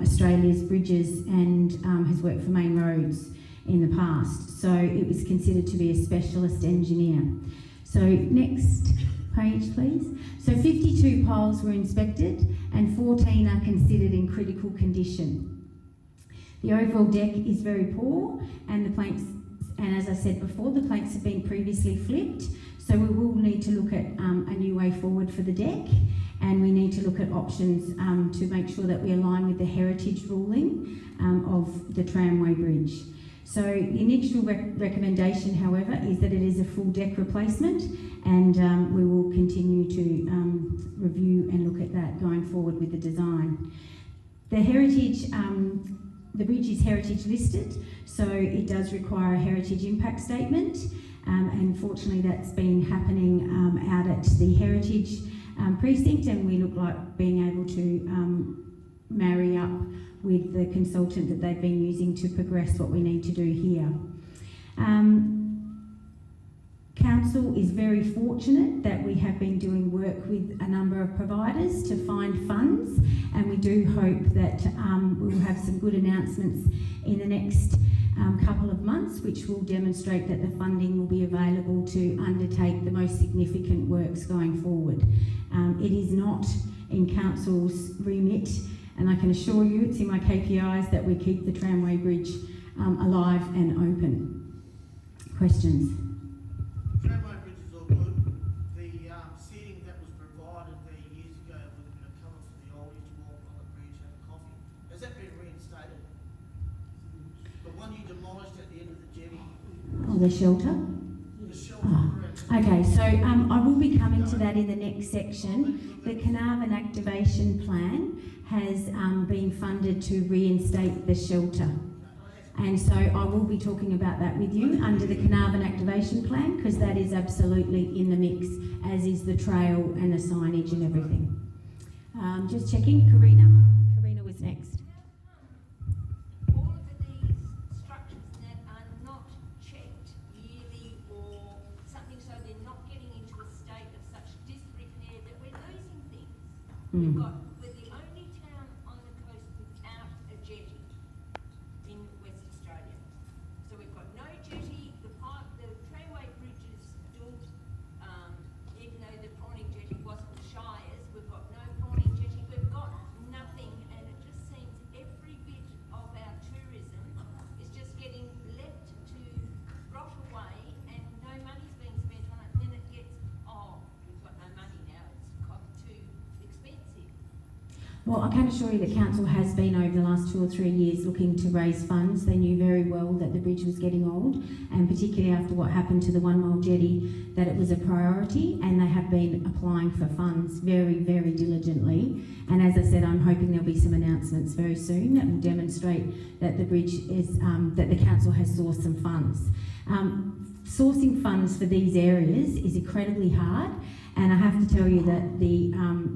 Australia's bridges and has worked for Main Roads in the past. So it was considered to be a specialist engineer. So next Page, please. So 52 poles were inspected and 14 are considered in critical condition. The overall deck is very poor and the planks, and as I said before, the planks have been previously flipped, so we will need to look at a new way forward for the deck, and we need to look at options to make sure that we align with the heritage ruling of the tramway bridge. So the initial recommendation, however, is that it is a full deck replacement, and we will continue to review and look at that going forward with the design. The heritage, the bridge is heritage listed, so it does require a heritage impact statement, and fortunately that's been happening out at the heritage precinct, and we look like being able to marry up with the consultant that they've been using to progress what we need to do here. Council is very fortunate that we have been doing work with a number of providers to find funds, and we do hope that we will have some good announcements in the next couple of months, which will demonstrate that the funding will be available to undertake the most significant works going forward. It is not in Council's remit, and I can assure you it's in my KPIs that we keep the tramway bridge alive and open. Questions? Tramway bridge is all good. The seating that was provided there years ago would have been a cover for the oldies to walk on the bridge, have a coffee. Has that been reinstated? The one you demolished at the end of the jetty? Oh, the shelter? The shelter. Okay, so I will be coming to that in the next section. The Carnarvon Activation Plan has been funded to reinstate the shelter. And so I will be talking about that with you under the Carnarvon Activation Plan, because that is absolutely in the mix, as is the trail and the signage and everything. Just checking, Karina. Karina was next. All of these structures that are not checked yearly or something, so they're not getting into a state of such disrepair that we're losing things. We're the only town on the coast without a jetty in West Australia. So we've got no jetty, the tramway bridge is built, even though the prawning jetty wasn't the Shires, we've got no prawning jetty, we've got nothing, and it just seems every bit of our tourism is just getting left to rot away, and no money's being spent on it, and then it gets, we've got no money now, it's got too expensive. Well, I can assure you that Council has been over the last 2 or 3 years looking to raise funds. They knew very well that the bridge was getting old, and particularly after what happened to the 1 Mile jetty, that it was a priority, and they have been applying for funds very, very diligently. And as I said, I'm hoping there'll be some announcements very soon that will demonstrate that the bridge is, that the Council has sourced some funds. Sourcing funds for these areas is incredibly hard, and I have to tell you that the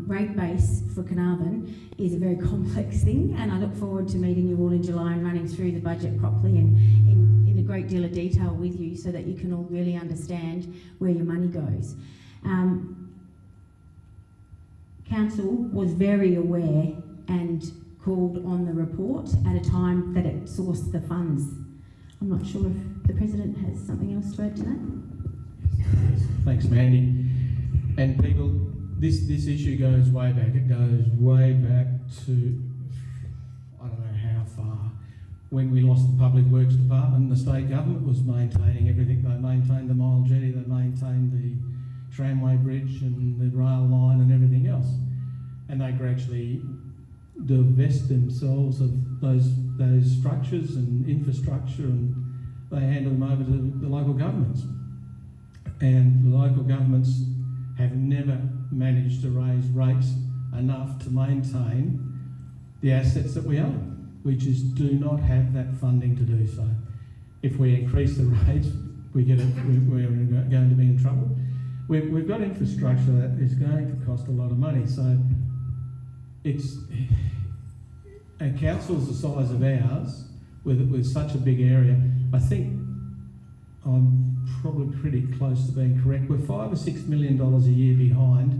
rate base for Carnarvon is a very complex thing, and I look forward to meeting you all in July and running through the budget properly and in a great deal of detail with you, so that you can all really understand where your money goes. Council was very aware and called on the report at a time that it sourced the funds. I'm not sure if the President has something else to add to that. Thanks, Mandy. And people, this issue goes way back. It goes way back to, I don't know how far, when we lost the Public Works Department. The state government was maintaining everything. They maintained the Mile Jetty, they maintained the tramway bridge and the rail line and everything else. And they gradually divest themselves of those structures and infrastructure, and they handed them over to the local governments. And the local governments have never managed to raise rates enough to maintain the assets that we own. We just do not have that funding to do so. If we increase the rates, we're going to be in trouble. We've got infrastructure that is going to cost a lot of money, so it's a council's the size of ours, with such a big area. I think I'm probably pretty close to being correct. We're $5 or $6 million a year behind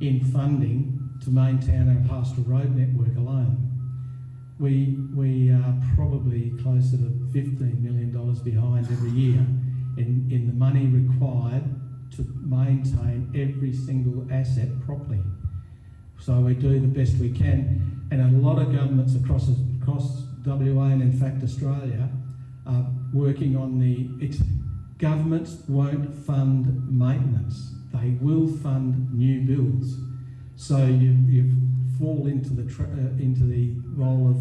in funding to maintain our pastoral road network alone. We are probably closer to $15 million behind every year in the money required to maintain every single asset properly. So we do the best we can, and a lot of governments across WA and in fact Australia are working on governments won't fund maintenance, they will fund new builds. So you fall into the role of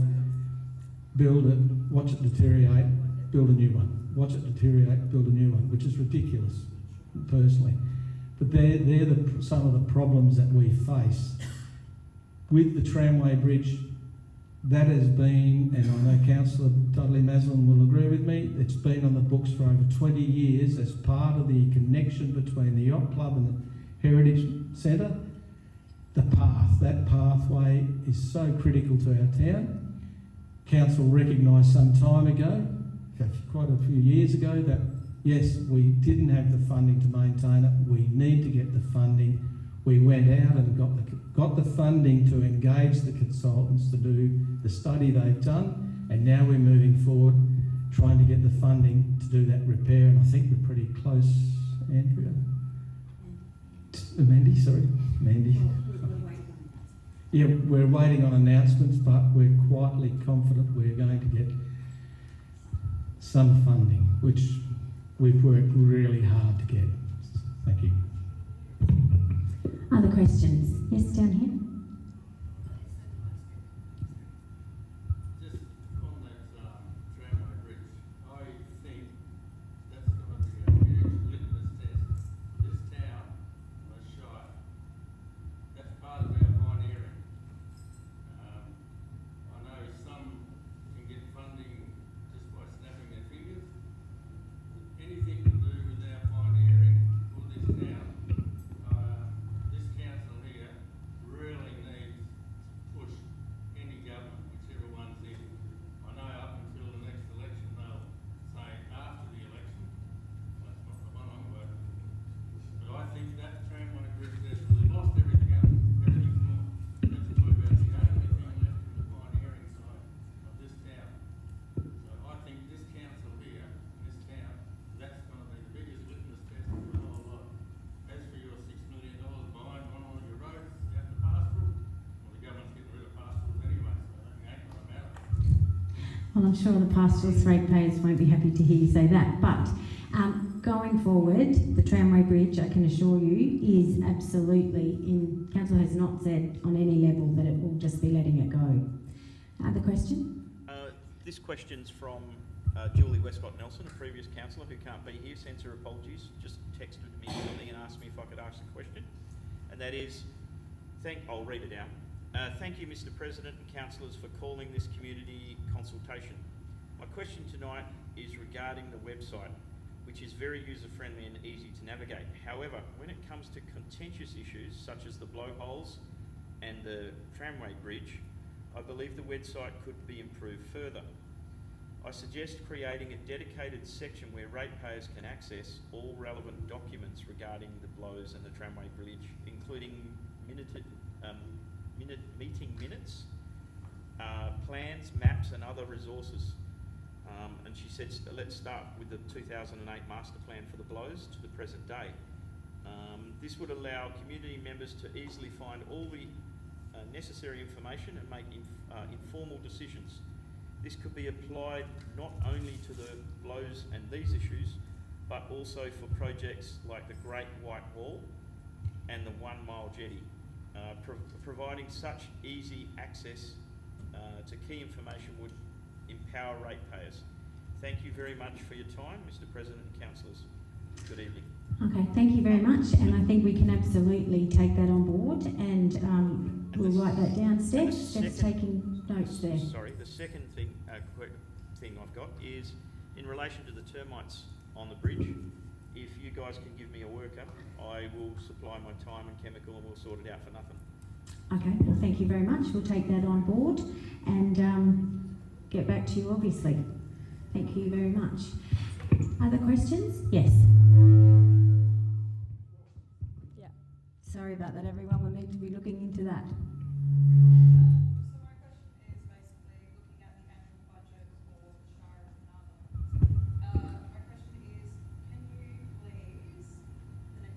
build it, watch it deteriorate, build a new one. Watch it deteriorate, build a new one, which is ridiculous, personally. But they're some of the problems that we face. With the tramway bridge, that has been, and I know Councillor Dudley Maslin will agree with me, it's been on the books for over 20 years as part of the connection between the Yacht Club and the Heritage Centre. That pathway is so critical to our town. Council recognised some time ago, quite a few years ago, that yes, we didn't have the funding to maintain it, we need to get the funding. We went out and got the funding to engage the consultants to do the study they've done, and now we're moving forward trying to get the funding to do that repair, and I think we're pretty close, Andrea. Mandy. Yeah, we're waiting on announcements, but we're quietly confident we're going to get some funding, which we've worked really hard to get. Thank you. Other questions? Yes, down here. Just on that tramway bridge, I think that's going to be a huge litmus test for this town and the Shire. That's part of our pioneering. I know some can get funding just by snapping their fingers. Anything to do with our pioneering for this town, this council here really needs to push any government, whichever one's in. I know up until the next election they'll say after the election, that's not the one I'm voting for. But I think that tramway bridge there, we've lost everything else. Everything's gone. That's about the only thing left in the pioneering side of this town. So I think this council here, in this town, that's going to be the biggest litmus test of the whole lot. As for your $6 million buying one of your roads out the pastoral, well, the government's getting rid of pastorals anyway, so that ain't going to matter. Well, I'm sure the pastoralist ratepayers won't be happy to hear you say that, but going forward, the tramway bridge, I can assure you, is absolutely in. Council has not said on any level that it will just be letting it go. Other question? This question's from Julie Westcott Nelson, a previous councillor who can't be here, sends her apologies, just texted me something and asked me if I could ask the question. And that is, I'll read it out. Thank you, Mr. President and councillors, for calling this community consultation. My question tonight is regarding the website, which is very user-friendly and easy to navigate. However, when it comes to contentious issues such as the blowholes and the tramway bridge, I believe the website could be improved further. I suggest creating a dedicated section where ratepayers can access all relevant documents regarding the blows and the tramway bridge, including meeting minutes, plans, maps and other resources. And she said, let's start with the 2008 master plan for the blows to the present day. This would allow community members to easily find all the necessary information and make informal decisions. This could be applied not only to the blows and these issues, but also for projects like the Great White Wall and the 1 Mile Jetty. Providing such easy access to key information would empower ratepayers. Thank you very much for your time, Mr. President and councillors. Good evening. Okay, thank you very much, and I think we can absolutely take that on board, and we'll write that down. Steph's taking notes there. Sorry, the second thing, quick thing I've got is in relation to the termites on the bridge. If you guys can give me a worker, I will supply my time and chemical and we'll sort it out for nothing. Okay, well thank you very much. We'll take that on board and get back to you obviously. Thank you very much. Other questions? Yes. Yeah. Sorry about that everyone, we'll need to be looking into that. So my question is basically looking at the annual budget for the Shire of Carnarvon. My question is, can you please, in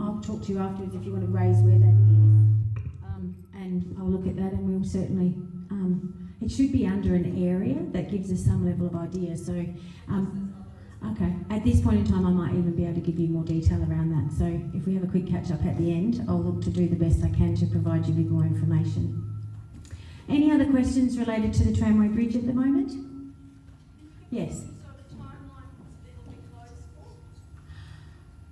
I'll talk to you afterwards if you want to raise where that is, and I'll look at that, and we'll certainly. It should be under an area that gives us some level of idea. So, okay. At this point in time, I might even be able to give you more detail around that. So, if we have a quick catch up at the end, I'll look to do the best I can to provide you with more information. Any other questions related to the tramway bridge at the moment? Yes. So the timeline it'll be closed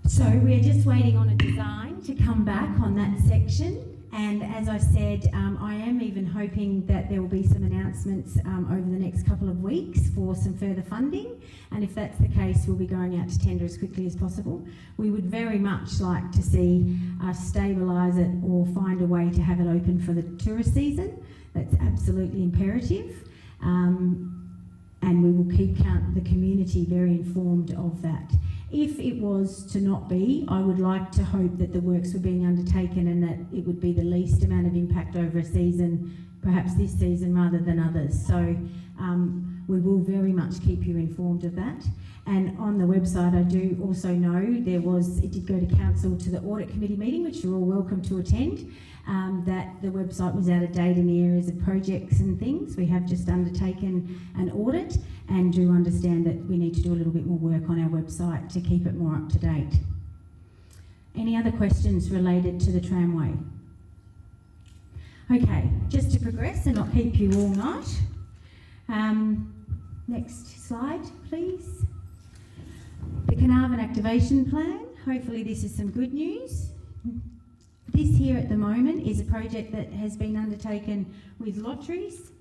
for? So we're just waiting on a design to come back on that section. And as I said, I am even hoping that there will be some announcements over the next couple of weeks for some further funding. And if that's the case, we'll be going out to tender as quickly as possible. We would very much like to see us stabilise it or find a way to have it open for the tourist season. That's absolutely imperative. And we will keep the community very informed of that. If it was to not be, I would like to hope that the works were being undertaken and that it would be the least amount of impact over a season, perhaps this season rather than others. So we will very much keep you informed of that. And on the website, I do also know it did go to council to the audit committee meeting, which you're all welcome to attend, that the website was out of date in the areas of projects and things. We have just undertaken an audit and do understand that we need to do a little bit more work on our website to keep it more up to date. Any other questions related to the tramway? Okay, just to progress and not keep you all night. Next slide, please. The Carnarvon Activation Plan. Hopefully this is some good news. This here at the moment is a project that has been undertaken with lotteries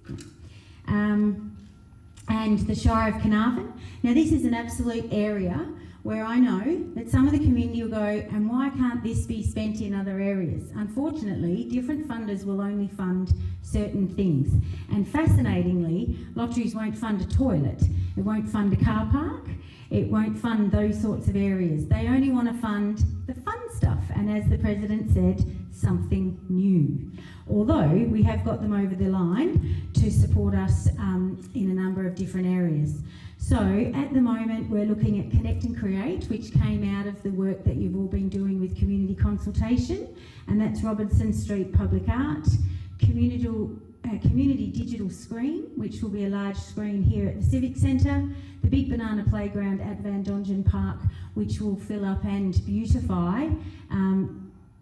and the Shire of Carnarvon. Now this is an absolute area where I know that some of the community will go, and why can't this be spent in other areas? Unfortunately, different funders will only fund certain things. And fascinatingly, lotteries won't fund a toilet, it won't fund a car park, it won't fund those sorts of areas. They only want to fund the fun stuff, and as the President said, something new. Although we have got them over the line to support us in a number of different areas. So at the moment we're looking at Connect and Create, which came out of the work that you've all been doing with community consultation, and that's Robinson Street Public Art, community digital screen, which will be a large screen here at the Civic Centre, the Big Banana Playground at Van Dongen Park, which will fill up and beautify,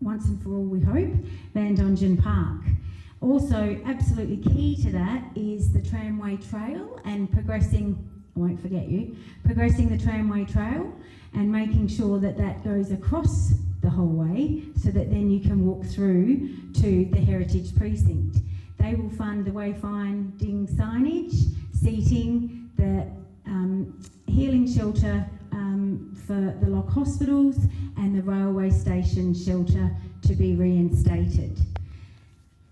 once and for all we hope, Van Dongen Park. Also absolutely key to that is the tramway trail and progressing the tramway trail and making sure that that goes across the whole way so that then you can walk through to the Heritage Precinct. They will fund the wayfinding signage, seating, the healing shelter for the Lock Hospitals and the railway station shelter to be reinstated.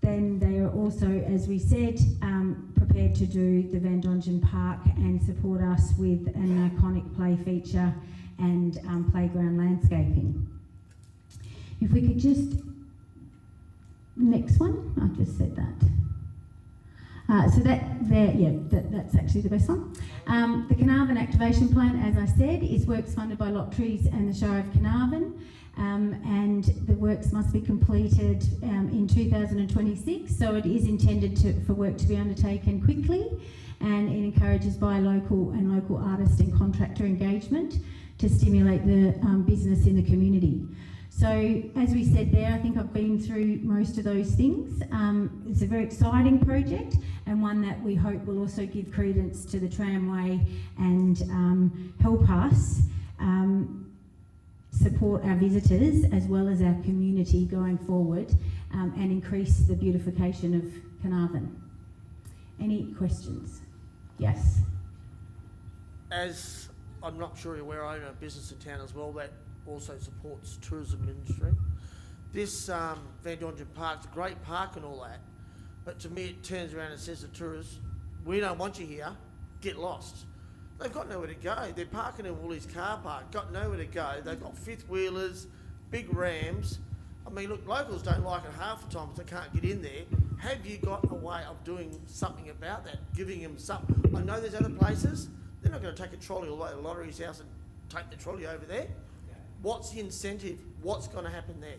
Then they are also, as we said, prepared to do the Van Dongen Park and support us with an iconic play feature and playground landscaping. If we could just, next one, I've just said that. So that's actually the best one. The Carnarvon Activation Plan, as I said, is works funded by Lotteries and the Shire of Carnarvon, and the works must be completed in 2026, so it is intended for work to be undertaken quickly, and it encourages buy local and local artist and contractor engagement to stimulate the business in the community. So, as we said there, I think I've been through most of those things. It's a very exciting project and one that we hope will also give credence to the tramway and help us support our visitors as well as our community going forward and increase the beautification of Carnarvon. Any questions? Yes. As I'm not sure you're aware, I own a business in town as well that also supports tourism industry. This Van Dongen Park's a great park and all that, but to me it turns around and says to tourists, we don't want you here, get lost. They've got nowhere to go. They're parking in Woolies car park, got nowhere to go. They've got fifth wheelers, big Rams. I mean, look, locals don't like it half the time because they can't get in there. Have you got a way of doing something about that, giving them something? I know there's other places. They're not going to take a trolley all the way to the Lottery's house and take the trolley over there. What's the incentive? What's going to happen there?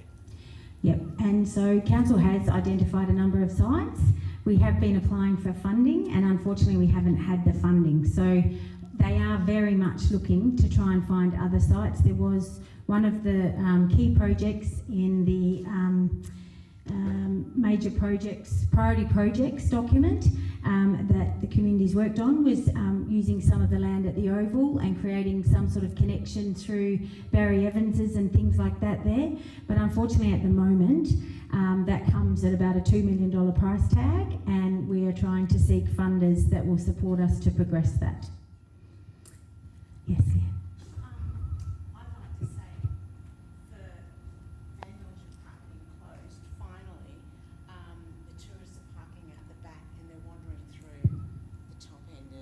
Yep, and so council has identified a number of sites. We have been applying for funding, and unfortunately we haven't had the funding. So they are very much looking to try and find other sites. There was one of the key projects in the major projects, priority projects document that the community's worked on was using some of the land at the Oval and creating some sort of connection through Barry Evans's and things like that there. But unfortunately at the moment, that comes at about a $2 million price tag, and we are trying to seek funders that will support us to progress that. Yes, Leah. I'd like to say the Van Dodgen Park being closed, finally, the tourists are parking out the back and they're wandering through the top end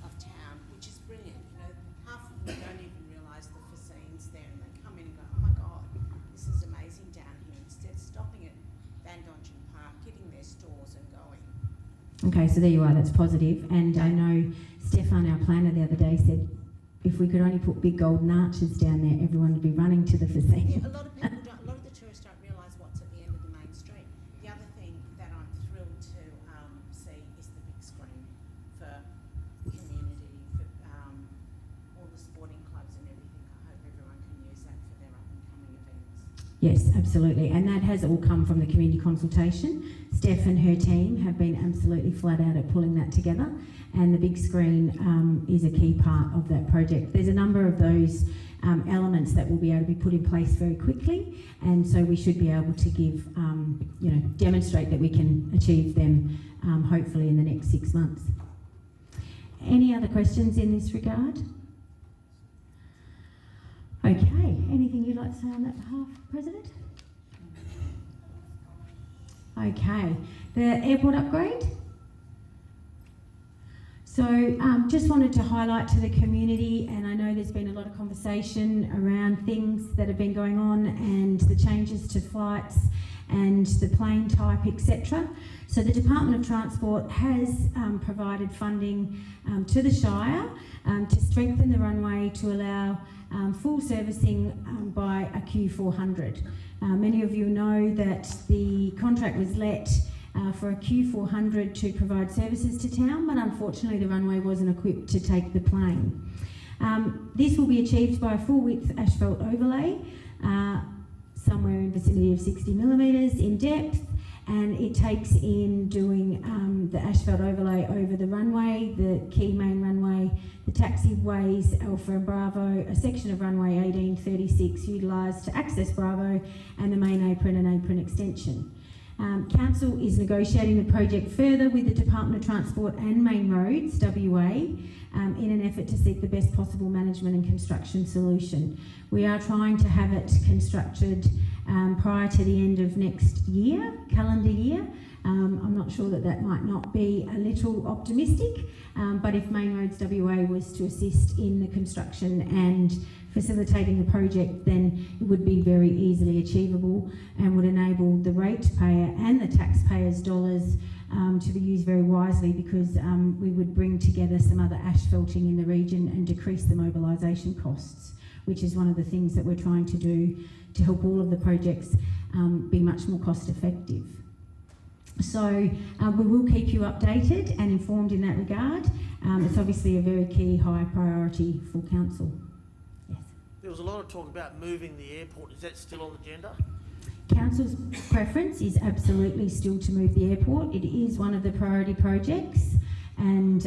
of town, which is brilliant. You know, half of them don't even realise the Fascine's there, and they come in and go, oh my God, this is amazing down here. Instead of stopping at Van Dodgen Park, getting their stores and going. Okay, so there you are, that's positive. And I know Stefan, our planner, the other day said if we could only put big golden arches down there, everyone would be running to the Fascine. Yeah, a lot of people don't, a lot of the tourists don't realise what's at the end of the main street. The other thing that I'm thrilled to see is the big screen for community, for all the sporting clubs and everything. I hope everyone can use that for their up and coming events. Yes, absolutely. And that has all come from the community consultation. Steph and her team have been absolutely flat out at pulling that together, and the big screen is a key part of that project. There's a number of those elements that will be able to be put in place very quickly, and so we should be able to give, demonstrate that we can achieve them hopefully in the next 6 months. Any other questions in this regard? Okay, anything you'd like to say on that behalf, President? Okay, the airport upgrade. So just wanted to highlight to the community, and I know there's been a lot of conversation around things that have been going on and the changes to flights and the plane type, etc. So the Department of Transport has provided funding to the Shire to strengthen the runway to allow full servicing by a Q400. Many of you know that the contract was let for a Q400 to provide services to town, but unfortunately the runway wasn't equipped to take the plane. This will be achieved by a full-width asphalt overlay, somewhere in the vicinity of 60 millimetres in depth, and it takes in doing the asphalt overlay over the runway, the key main runway, the taxiways Alpha and Bravo, a section of runway 1836 utilised to access Bravo, and the main apron and apron extension. Council is negotiating the project further with the Department of Transport and Main Roads, WA, in an effort to seek the best possible management and construction solution. We are trying to have it constructed prior to the end of next year, calendar year. I'm not sure that might not be a little optimistic, but if Main Roads WA was to assist in the construction and facilitating the project, then it would be very easily achievable and would enable the ratepayer and the taxpayers' dollars to be used very wisely, because we would bring together some other asphalting in the region and decrease the mobilisation costs, which is one of the things that we're trying to do to help all of the projects be much more cost effective. So we will keep you updated and informed in that regard. It's obviously a very key high priority for Council. Yes. There was a lot of talk about moving the airport. Is that still on the agenda? Council's preference is absolutely still to move the airport. It is one of the priority projects, and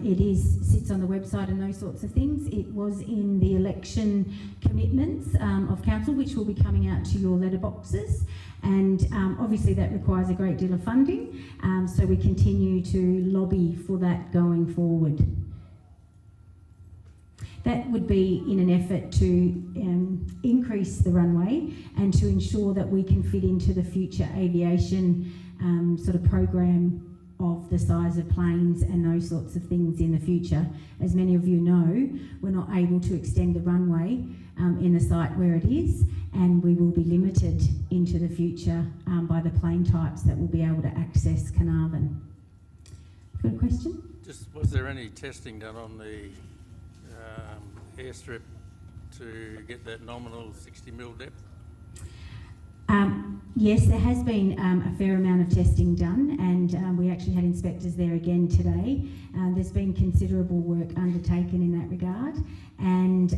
it sits on the website and those sorts of things. It was in the election commitments of Council, which will be coming out to your letterboxes, and obviously that requires a great deal of funding, so we continue to lobby for that going forward. That would be in an effort to increase the runway and to ensure that we can fit into the future aviation sort of program of the size of planes and those sorts of things in the future. As many of you know, we're not able to extend the runway in the site where it is, and we will be limited into the future by the plane types that will be able to access Carnarvon. Got a question? Just, was there any testing done on the airstrip to get that nominal 60 mil depth? Yes, there has been a fair amount of testing done, and we actually had inspectors there again today. There's been considerable work undertaken in that regard, and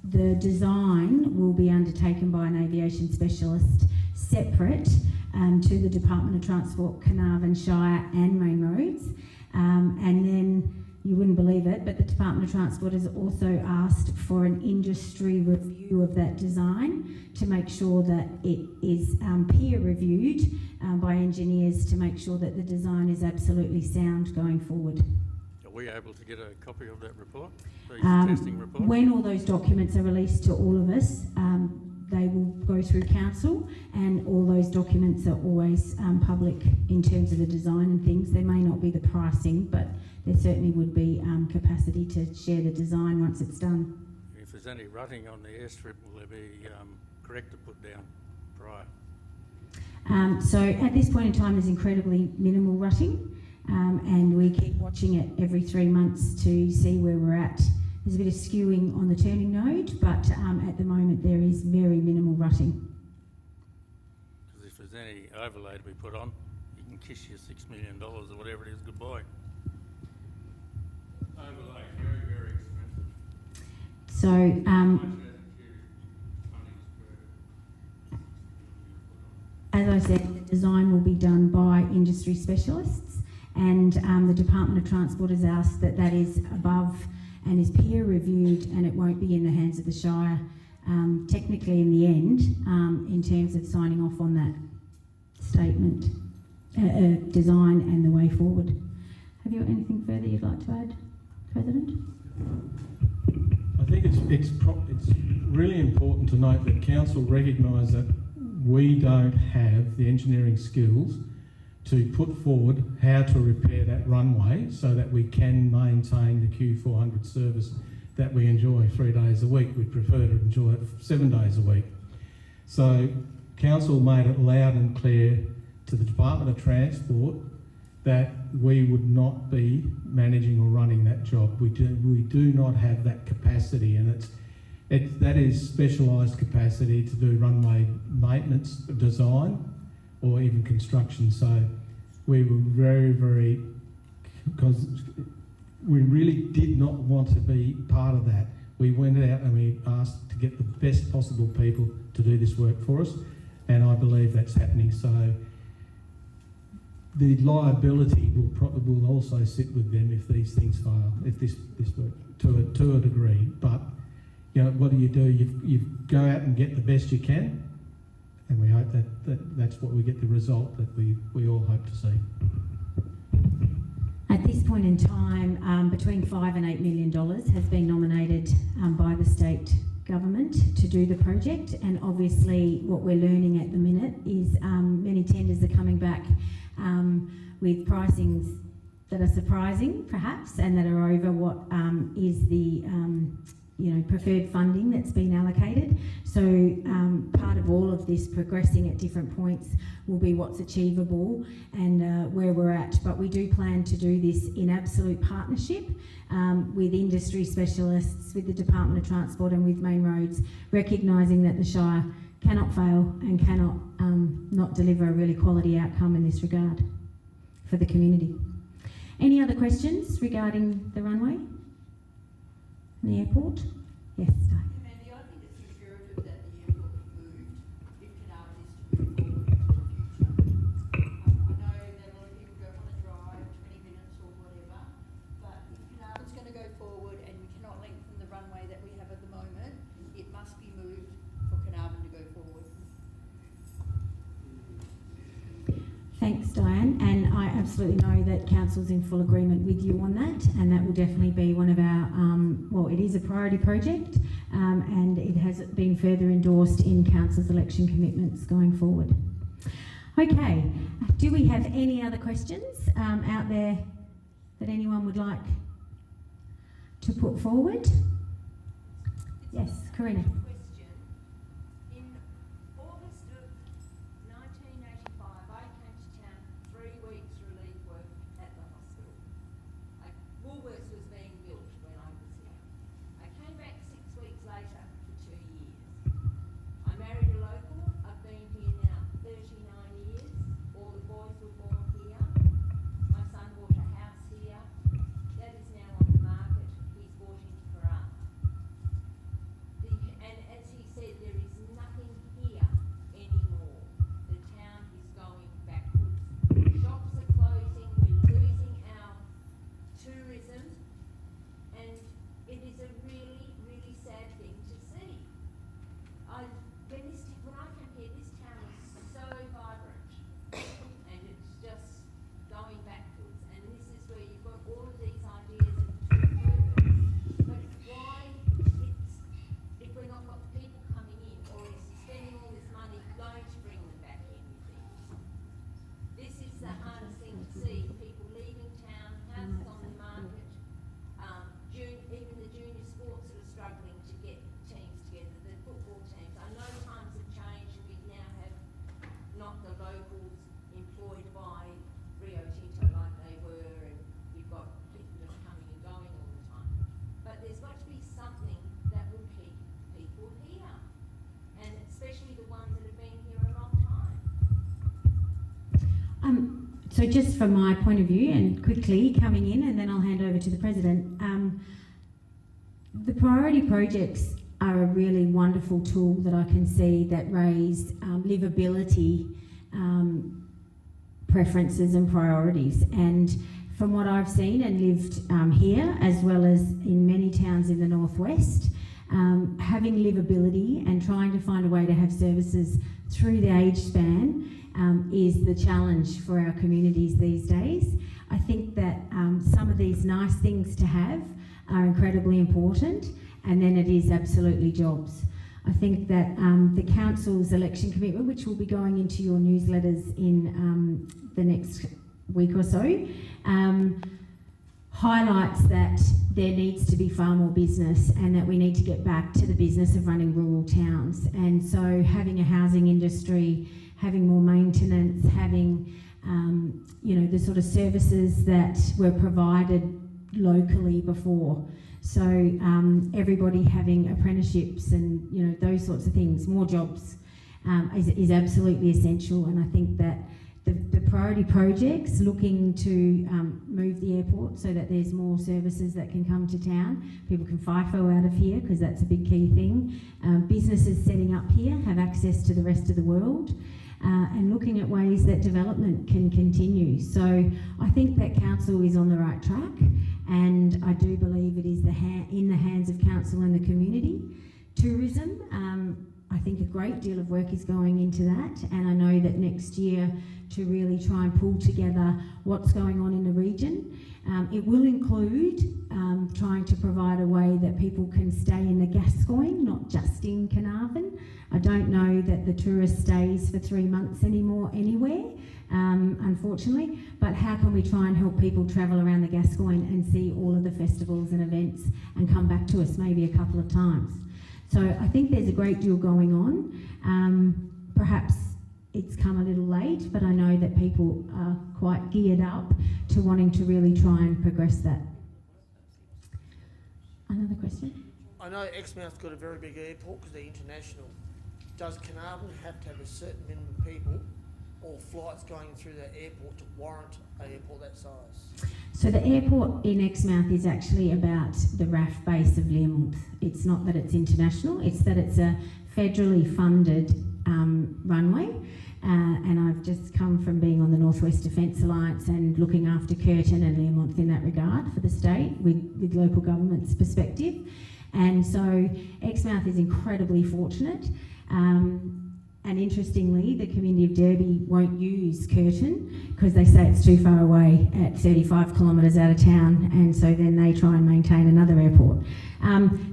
the design will be undertaken by an aviation specialist separate to the Department of Transport, Carnarvon Shire and Main Roads. And then, you wouldn't believe it, but the Department of Transport has also asked for an industry review of that design to make sure that it is peer reviewed by engineers to make sure that the design is absolutely sound going forward. Are we able to get a copy of that report, the testing report? When all those documents are released to all of us, they will go through council, and all those documents are always public in terms of the design and things. There may not be the pricing, but there certainly would be capacity to share the design once it's done. If there's any rutting on the airstrip, will there be corrector put down prior? So at this point in time, there's incredibly minimal rutting, and we keep watching it every 3 months to see where we're at. There's a bit of skewing on the turning node, but at the moment there is very minimal rutting. Because if there's any overlay to be put on, you can kiss your $6 million or whatever it is goodbye. Overlay, very, very expensive. So, as I said, the design will be done by industry specialists, and the Department of Transport has asked that that is above and is peer reviewed, and it won't be in the hands of the Shire technically in the end in terms of signing off on that statement, design and the way forward. Have you got anything further you'd like to add, President? I think it's really important to note that Council recognise that we don't have the engineering skills to put forward how to repair that runway so that we can maintain the Q400 service that we enjoy 3 days a week. We prefer to enjoy it 7 days a week. So Council made it loud and clear to the Department of Transport that we would not be managing or running that job. We do not have that capacity, and that is specialised capacity to do runway maintenance, design, or even construction. So we were very, very, because we really did not want to be part of that. We went out and we asked to get the best possible people to do this work for us, and I believe that's happening. So the liability will also sit with them if these things fail, if this work to a degree. But you know, what do? You go out and get the best you can, and we hope that's what we get, the result that we all hope to see. At this point in time, between $5 and $8 million has been nominated by the state government to do the project, and obviously what we're learning at the minute is many tenders are coming back with pricings that are surprising perhaps, and that are over what is the preferred funding that's been allocated. So part of all of this progressing at different points will be what's achievable and where we're at. But we do plan to do this in absolute partnership with industry specialists, with the Department of Transport and with Main Roads, recognising that the Shire cannot fail and cannot not deliver a really quality outcome in this regard for the community. Any other questions regarding the runway and the airport? Yes, Di. Mandy, I think it's imperative that the airport be moved if Carnarvon is to move forward into the future. I know that a lot of people don't want to drive 20 minutes or whatever, but if Carnarvon's going to go forward and we cannot lengthen the runway that we have at the moment, it must be moved for Carnarvon to go forward. Thanks, Diane, and I absolutely know that Council's in full agreement with you on that, and that will definitely be one of our, it is a priority project, and it has been further endorsed in Council's election commitments going forward. Okay, do we have any other questions out there that anyone would like to put forward? Yes, Karina. Question. In August of 1985, I came to town 3 weeks relief work at the hospital. Woolworths was being built when I was here. I came back 6 weeks later So just from my point of view, and quickly coming in, and then I'll hand over to the President, the priority projects are a really wonderful tool that I can see that raise livability preferences and priorities. And from what I've seen and lived here, as well as in many towns in the northwest, having livability and trying to find a way to have services through the age span is the challenge for our communities these days. I think that some of these nice things to have are incredibly important, and then it is absolutely jobs. I think that the council's election commitment, which will be going into your newsletters in the next week or so, highlights that there needs to be far more business and that we need to get back to the business of running rural towns. And so having a housing industry, having more maintenance, having the sort of services that were provided locally before. So everybody having apprenticeships and those sorts of things, more jobs, is absolutely essential. And I think that the priority projects looking to move the airport so that there's more services that can come to town. People can FIFO out of here because that's a big key thing. Businesses setting up here have access to the rest of the world. And looking at ways that development can continue. So I think that council is on the right track, and I do believe it is in the hands of council and the community. Tourism, I think a great deal of work is going into that, and I know that next year to really try and pull together what's going on in the region. It will include trying to provide a way that people can stay in the Gascoyne, not just in Carnarvon. I don't know that the tourist stays for 3 months anymore anywhere, unfortunately, but how can we try and help people travel around the Gascoyne and see all of the festivals and events and come back to us maybe a couple of times? So I think there's a great deal going on. Perhaps it's come a little late, but I know that people are quite geared up to wanting to really try and progress that. Another question? I know Exmouth's got a very big airport because they're international. Does Carnarvon have to have a certain minimum of people or flights going through that airport to warrant an airport that size? So the airport in Exmouth is actually about the RAF base of Learmonth. It's not that it's international, it's that it's a federally funded runway. And I've just come from being on the Northwest Defence Alliance and looking after Curtin and Learmonth in that regard for the state with local government's perspective. And so Exmouth is incredibly fortunate. And interestingly, the community of Derby won't use Curtin because they say it's too far away at 35 kilometres out of town, and so then they try and maintain another airport.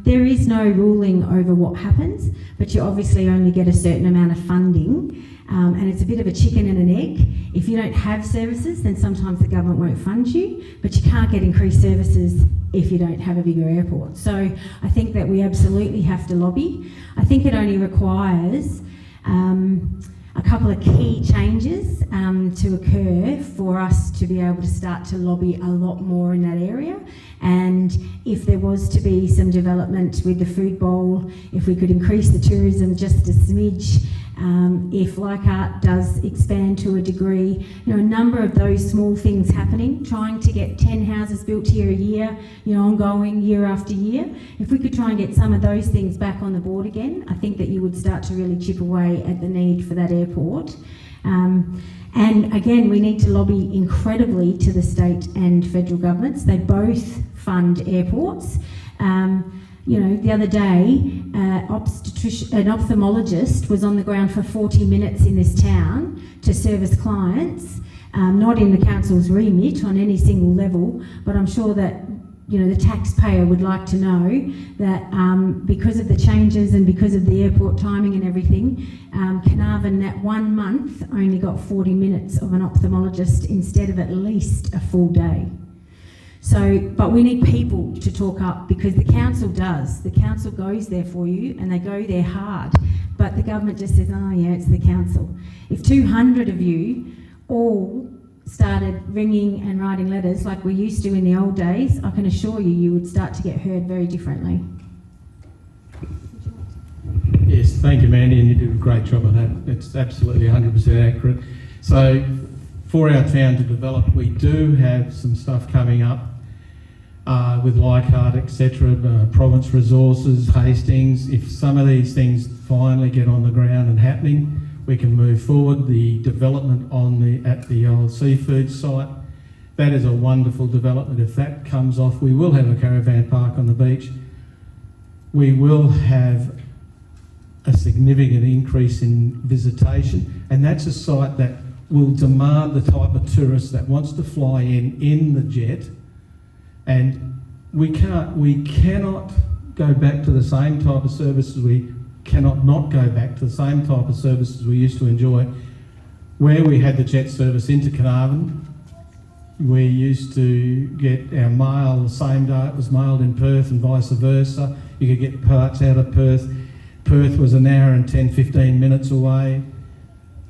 There is no ruling over what happens, but you obviously only get a certain amount of funding, and it's a bit of a chicken and an egg. If you don't have services, then sometimes the government won't fund you, but you can't get increased services if you don't have a bigger airport. So I think that we absolutely have to lobby. I think it only requires a couple of key changes to occur for us to be able to start to lobby a lot more in that area. And if there was to be some development with the food bowl, if we could increase the tourism just a smidge, if Leichhardt does expand to a degree, a number of those small things happening, trying to get 10 houses built here a year, ongoing year after year. If we could try and get some of those things back on the board again, I think that you would start to really chip away at the need for that airport. And again, we need to lobby incredibly to the state and federal governments. They both fund airports. The other day, an ophthalmologist was on the ground for 40 minutes in this town to service clients, not in the council's remit on any single level, but I'm sure that the taxpayer would like to know that because of the changes and because of the airport timing and everything, Carnarvon that 1 month only got 40 minutes of an ophthalmologist instead of at least a full day. So, but we need people to talk up because the council does. The council goes there for you and they go there hard. But the government just says, oh yeah, it's the council. If 200 of you all started ringing and writing letters like we used to in the old days, I can assure you, you would start to get heard very differently. Yes, thank you, Mandy, and you did a great job of that. It's absolutely 100% accurate. So for our town to develop. We do have some stuff coming up with Leichhardt, etc., Province Resources, Hastings. If some of these things finally get on the ground and happening, we can move forward. The development at the old seafood site, that is a wonderful development. If that comes off, we will have a caravan park on the beach. We will have a significant increase in visitation, and that's a site that will demand the type of tourist that wants to fly in the jet. And we cannot go back to the same type of services. We cannot not go back to the same type of services we used to enjoy. Where we had the jet service into Carnarvon, we used to get our mail the same day it was mailed in Perth and vice versa. You could get parts out of Perth. Perth was an hour and 10, 15 minutes away.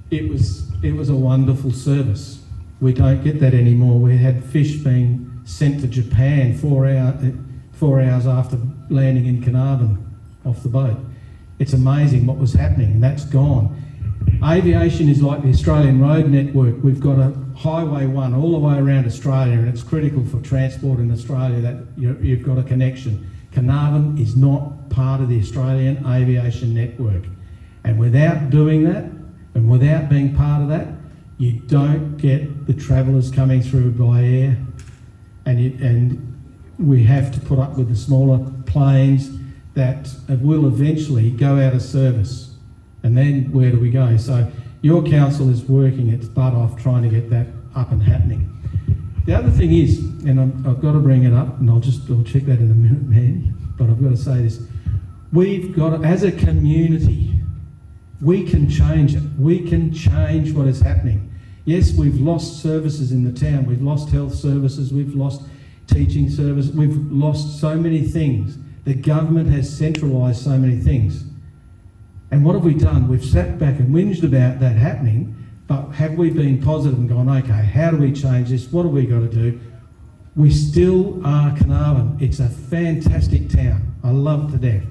It was a wonderful service. We don't get that anymore. We had fish being sent to Japan 4 hours after landing in Carnarvon off the boat. It's amazing what was happening, and that's gone. Aviation is like the Australian road network. We've got a Highway 1 all the way around Australia, and it's critical for transport in Australia that you've got a connection. Carnarvon is not part of the Australian aviation network. And without doing that, and without being part of that, you don't get the travellers coming through by air. And we have to put up with the smaller planes that will eventually go out of service. And then where do we go? So your council is working its butt off trying to get that up and happening. The other thing is, and I've got to bring it up, and I'll check that in a minute, man, but I've got to say this. We've got to, as a community, we can change it. We can change what is happening. Yes, we've lost services in the town. We've lost health services. We've lost teaching services. We've lost so many things. The government has centralised so many things. And what have we done? We've sat back and whinged about that happening, but have we been positive and gone, okay, how do we change this? What have we got to do? We still are Carnarvon. It's a fantastic town. I love it to death.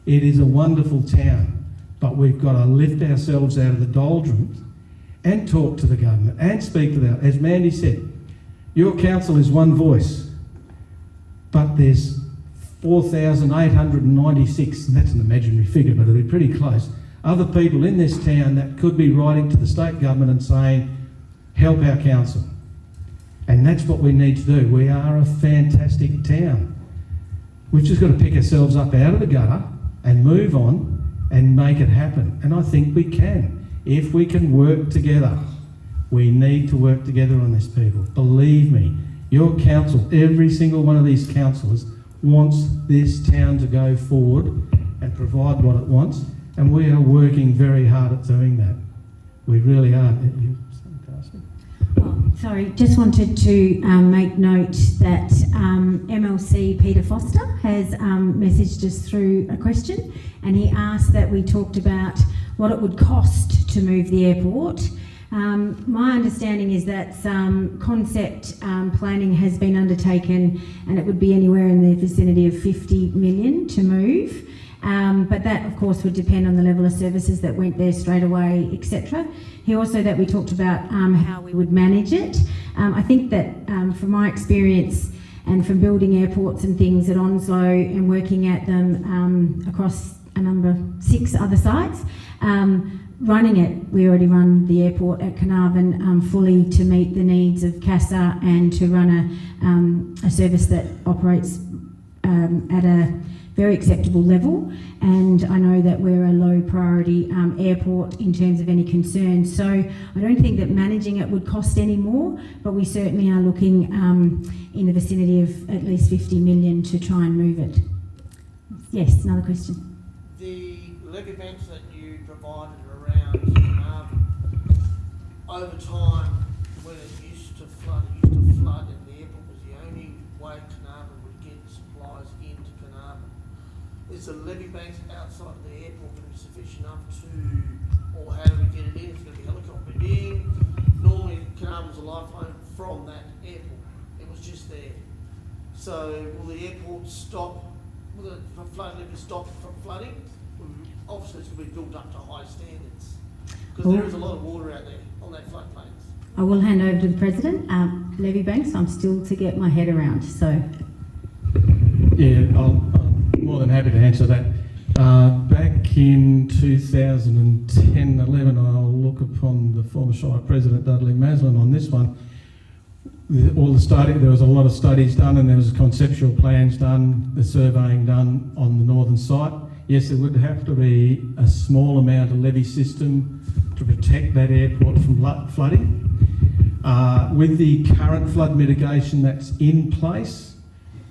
It is a wonderful town, but we've got to lift ourselves out of the doldrums and talk to the government and speak to them. As Mandy said, your council is one voice, but there's 4,896, and that's an imaginary figure, but it'll be pretty close, other people in this town that could be writing to the state government and saying, help our council. And that's what we need to do. We are a fantastic town. We've just got to pick ourselves up out of the gutter and move on and make it happen. And I think we can. If we can work together, we need to work together on this, people. Believe me, your council, every single one of these councillors wants this town to go forward and provide what it wants, and we are working very hard at doing that. We really are. Oh, sorry, just wanted to make note that MLC Peter Foster has messaged us through a question, and he asked that we talked about what it would cost to move the airport. My understanding is that some concept planning has been undertaken, and it would be anywhere in the vicinity of 50 million to move. But that, of course, would depend on the level of services that went there straight away, etc. He also that we talked about how we would manage it. I think that from my experience and from building airports and things at Onslow and working at them across a number, 6 other sites, running it, we already run the airport at Carnarvon fully to meet the needs of CASA and to run a service that operates at a very acceptable level. And I know that we're a low priority airport in terms of any concerns. So I don't think that managing it would cost any more, but we certainly are looking in the vicinity of at least 50 million to try and move it. Yes, another question. The levy banks that you provided around Carnarvon, over time, when it used to flood, and the airport was the only way Carnarvon would get supplies into Carnarvon. Is the levy banks outside of the airport going to be sufficient enough to, or how do we get it in? It's going to be helicoptered in. Normally, Carnarvon's a lifeline from that airport. It was just there. So will the airport stop? Will the flood levy stop from flooding? Obviously, it's going to be built up to high standards because there is a lot of water out there on that floodplains. I will hand over to the President. Levy Banks, I'm still to get my head around, so. Yeah, I'm more than happy to answer that. Back in 2010-11, I'll look upon the former Shire President Dudley Maslin on this one. There was a lot of studies done, and there was conceptual plans done, the surveying done on the northern site. Yes, there would have to be a small amount of levee system to protect that airport from flooding. With the current flood mitigation that's in place,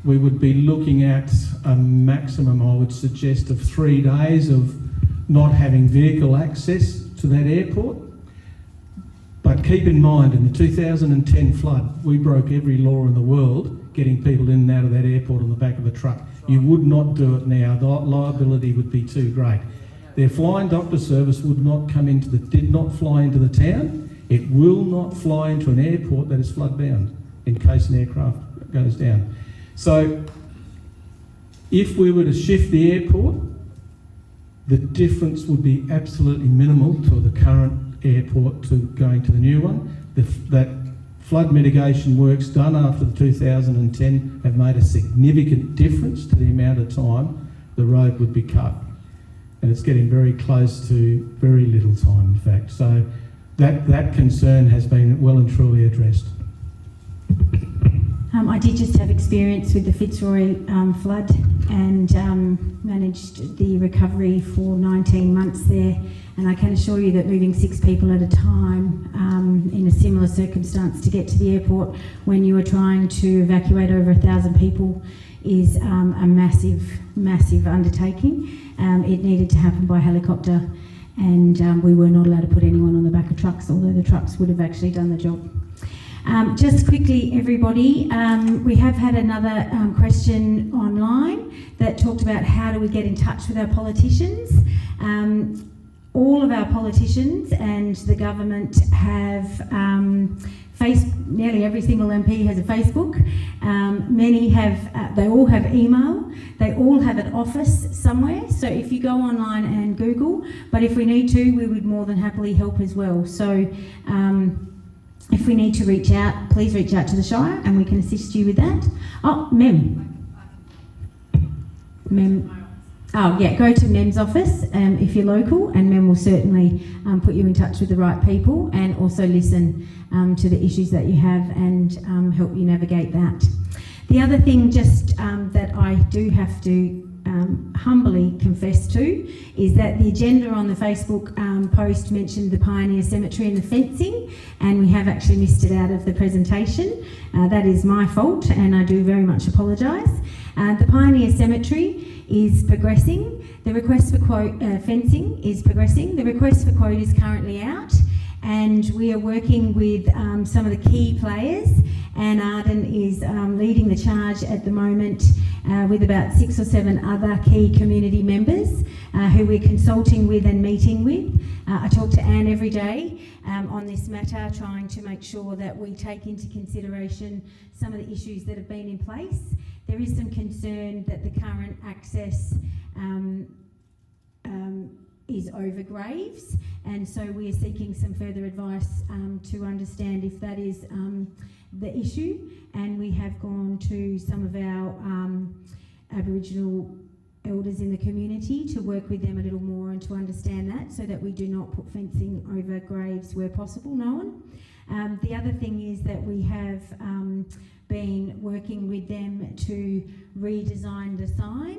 we would be looking at a maximum, I would suggest, of 3 days of not having vehicle access to that airport. But keep in mind, in the 2010 flood, we broke every law in the world getting people in and out of that airport on the back of a truck. You would not do it now. The liability would be too great. Their flying doctor service did not fly into the town. It will not fly into an airport that is flood bound in case an aircraft goes down. So if we were to shift the airport, the difference would be absolutely minimal to the current airport to going to the new one. That flood mitigation works done after the 2010 have made a significant difference to the amount of time the road would be cut. And it's getting very close to very little time, in fact. So that concern has been well and truly addressed. I did just have experience with the Fitzroy flood and managed the recovery for 19 months there. And I can assure you that moving 6 people at a time in a similar circumstance to get to the airport when you are trying to evacuate over 1,000 people is a massive, massive undertaking. It needed to happen by helicopter, and we were not allowed to put anyone on the back of trucks, although the trucks would have actually done the job. Just quickly, everybody, we have had another question online that talked about how do we get in touch with our politicians. All of our politicians and the government have nearly every single MP has a Facebook. Many have, they all have email. They all have an office somewhere. So if you go online and Google, but if we need to, we would more than happily help as well. So if we need to reach out, please reach out to the Shire and we can assist you with that. Oh, Mem. Oh yeah, go to Mem's office if you're local, and Mem will certainly put you in touch with the right people and also listen to the issues that you have and help you navigate that. The other thing just that I do have to humbly confess to is that the agenda on the Facebook post mentioned the Pioneer Cemetery and the fencing, and we have actually missed it out of the presentation. That is my fault, and I do very much apologise. The Pioneer Cemetery is progressing. The request for fencing is progressing. The request for quote is currently out, and we are working with some of the key players. Anne Arden is leading the charge at the moment with about 6 or 7 other key community members who we're consulting with and meeting with. I talk to Anne every day on this matter, trying to make sure that we take into consideration some of the issues that have been in place. There is some concern that the current access is over graves, and so we are seeking some further advice to understand if that is the issue. And we have gone to some of our Aboriginal elders in the community to work with them a little more and to understand that, so that we do not put fencing over graves where possible. No one. The other thing is that we have been working with them to redesign the sign.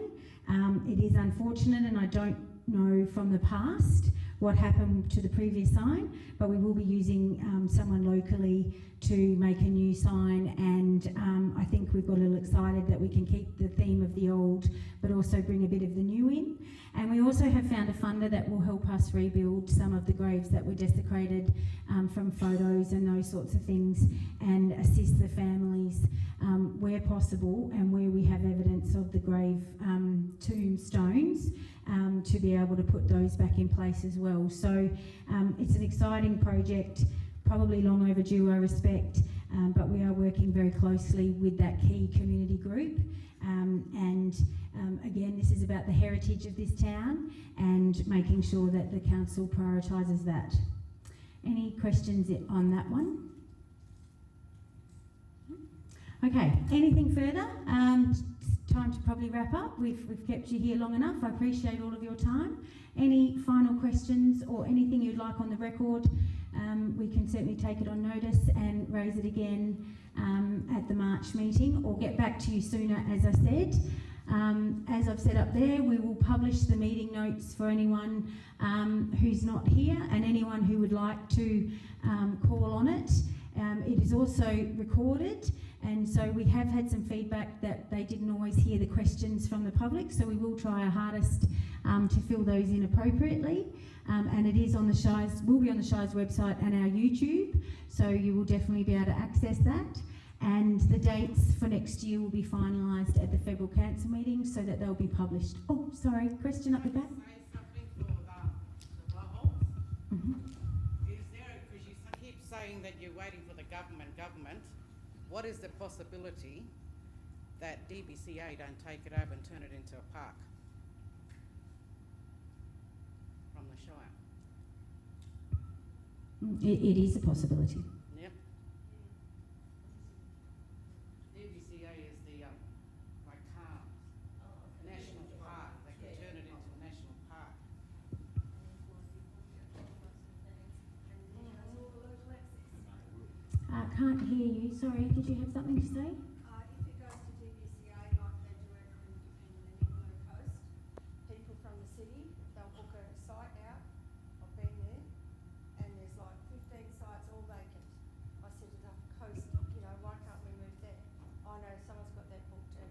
It is unfortunate, and I don't know from the past what happened to the previous sign, but we will be using someone locally to make a new sign, and I think we've got a little excited that we can keep the theme of the old but also bring a bit of the new in. And we also have found a funder that will help us rebuild some of the graves that were desecrated from photos and those sorts of things, and assist the families where possible and where we have evidence of the grave tombstones to be able to put those back in place as well. So it's an exciting project, probably long overdue, I respect, but we are working very closely with that key community group. Again, this is about the heritage of this town and making sure that the council prioritises that. Any questions on that one? Okay, anything further? It's time to probably wrap up. We've kept you here long enough. I appreciate all of your time. Any final questions or anything you'd like on the record, we can certainly take it on notice and raise it again at the March meeting, or get back to you sooner, as I said. As I've said up there, we will publish the meeting notes for anyone who's not here and anyone who would like to call on it. It is also recorded, and so we have had some feedback that they didn't always hear the questions from the public, so we will try our hardest to fill those in appropriately. And it is on the Shires, will be on the Shires website and our YouTube, so you will definitely be able to access that. And the dates for next year will be finalised at the Federal Council meeting, so that they'll be published. Oh, sorry, question up the back. Say something for the boreholes. Mm-hmm. Is there, because you keep saying that you're waiting for the government, what is the possibility that DBCA don't take it over and turn it into a park from the Shire? It is a possibility. Yep. DBCA is the, like national park, they can turn it into a national park. Can't hear you. Sorry, did you have something to say? If it goes to DBCA like they do it in the Nicola Coast, people from the city, they'll book a site out. I've been there, and there's like 15 sites all vacant. I said to the coast, why can't we move there? I know someone's got that booked, and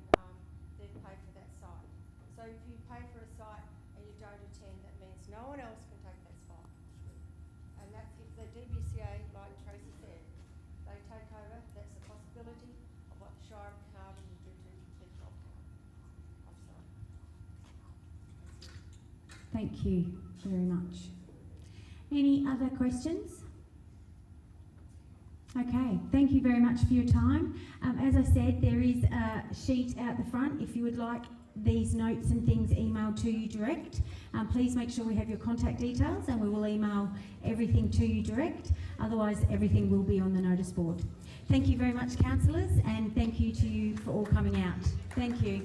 they've paid for that site. So if you pay for a site and you don't attend, that means no one else can take that spot. And that's if the DBCA, like Tracy said, they take over, that's a possibility of what the Shire of Carnarvon will do to the job offsite. Thank you very much. Any other questions? Okay, thank you very much for your time. As I said, there is a sheet out the front if you would like these notes and things emailed to you direct. Please make sure we have your contact details, and we will email everything to you direct. Otherwise, everything will be on the notice board. Thank you very much, councillors, and thank you to you for all coming out. Thank you.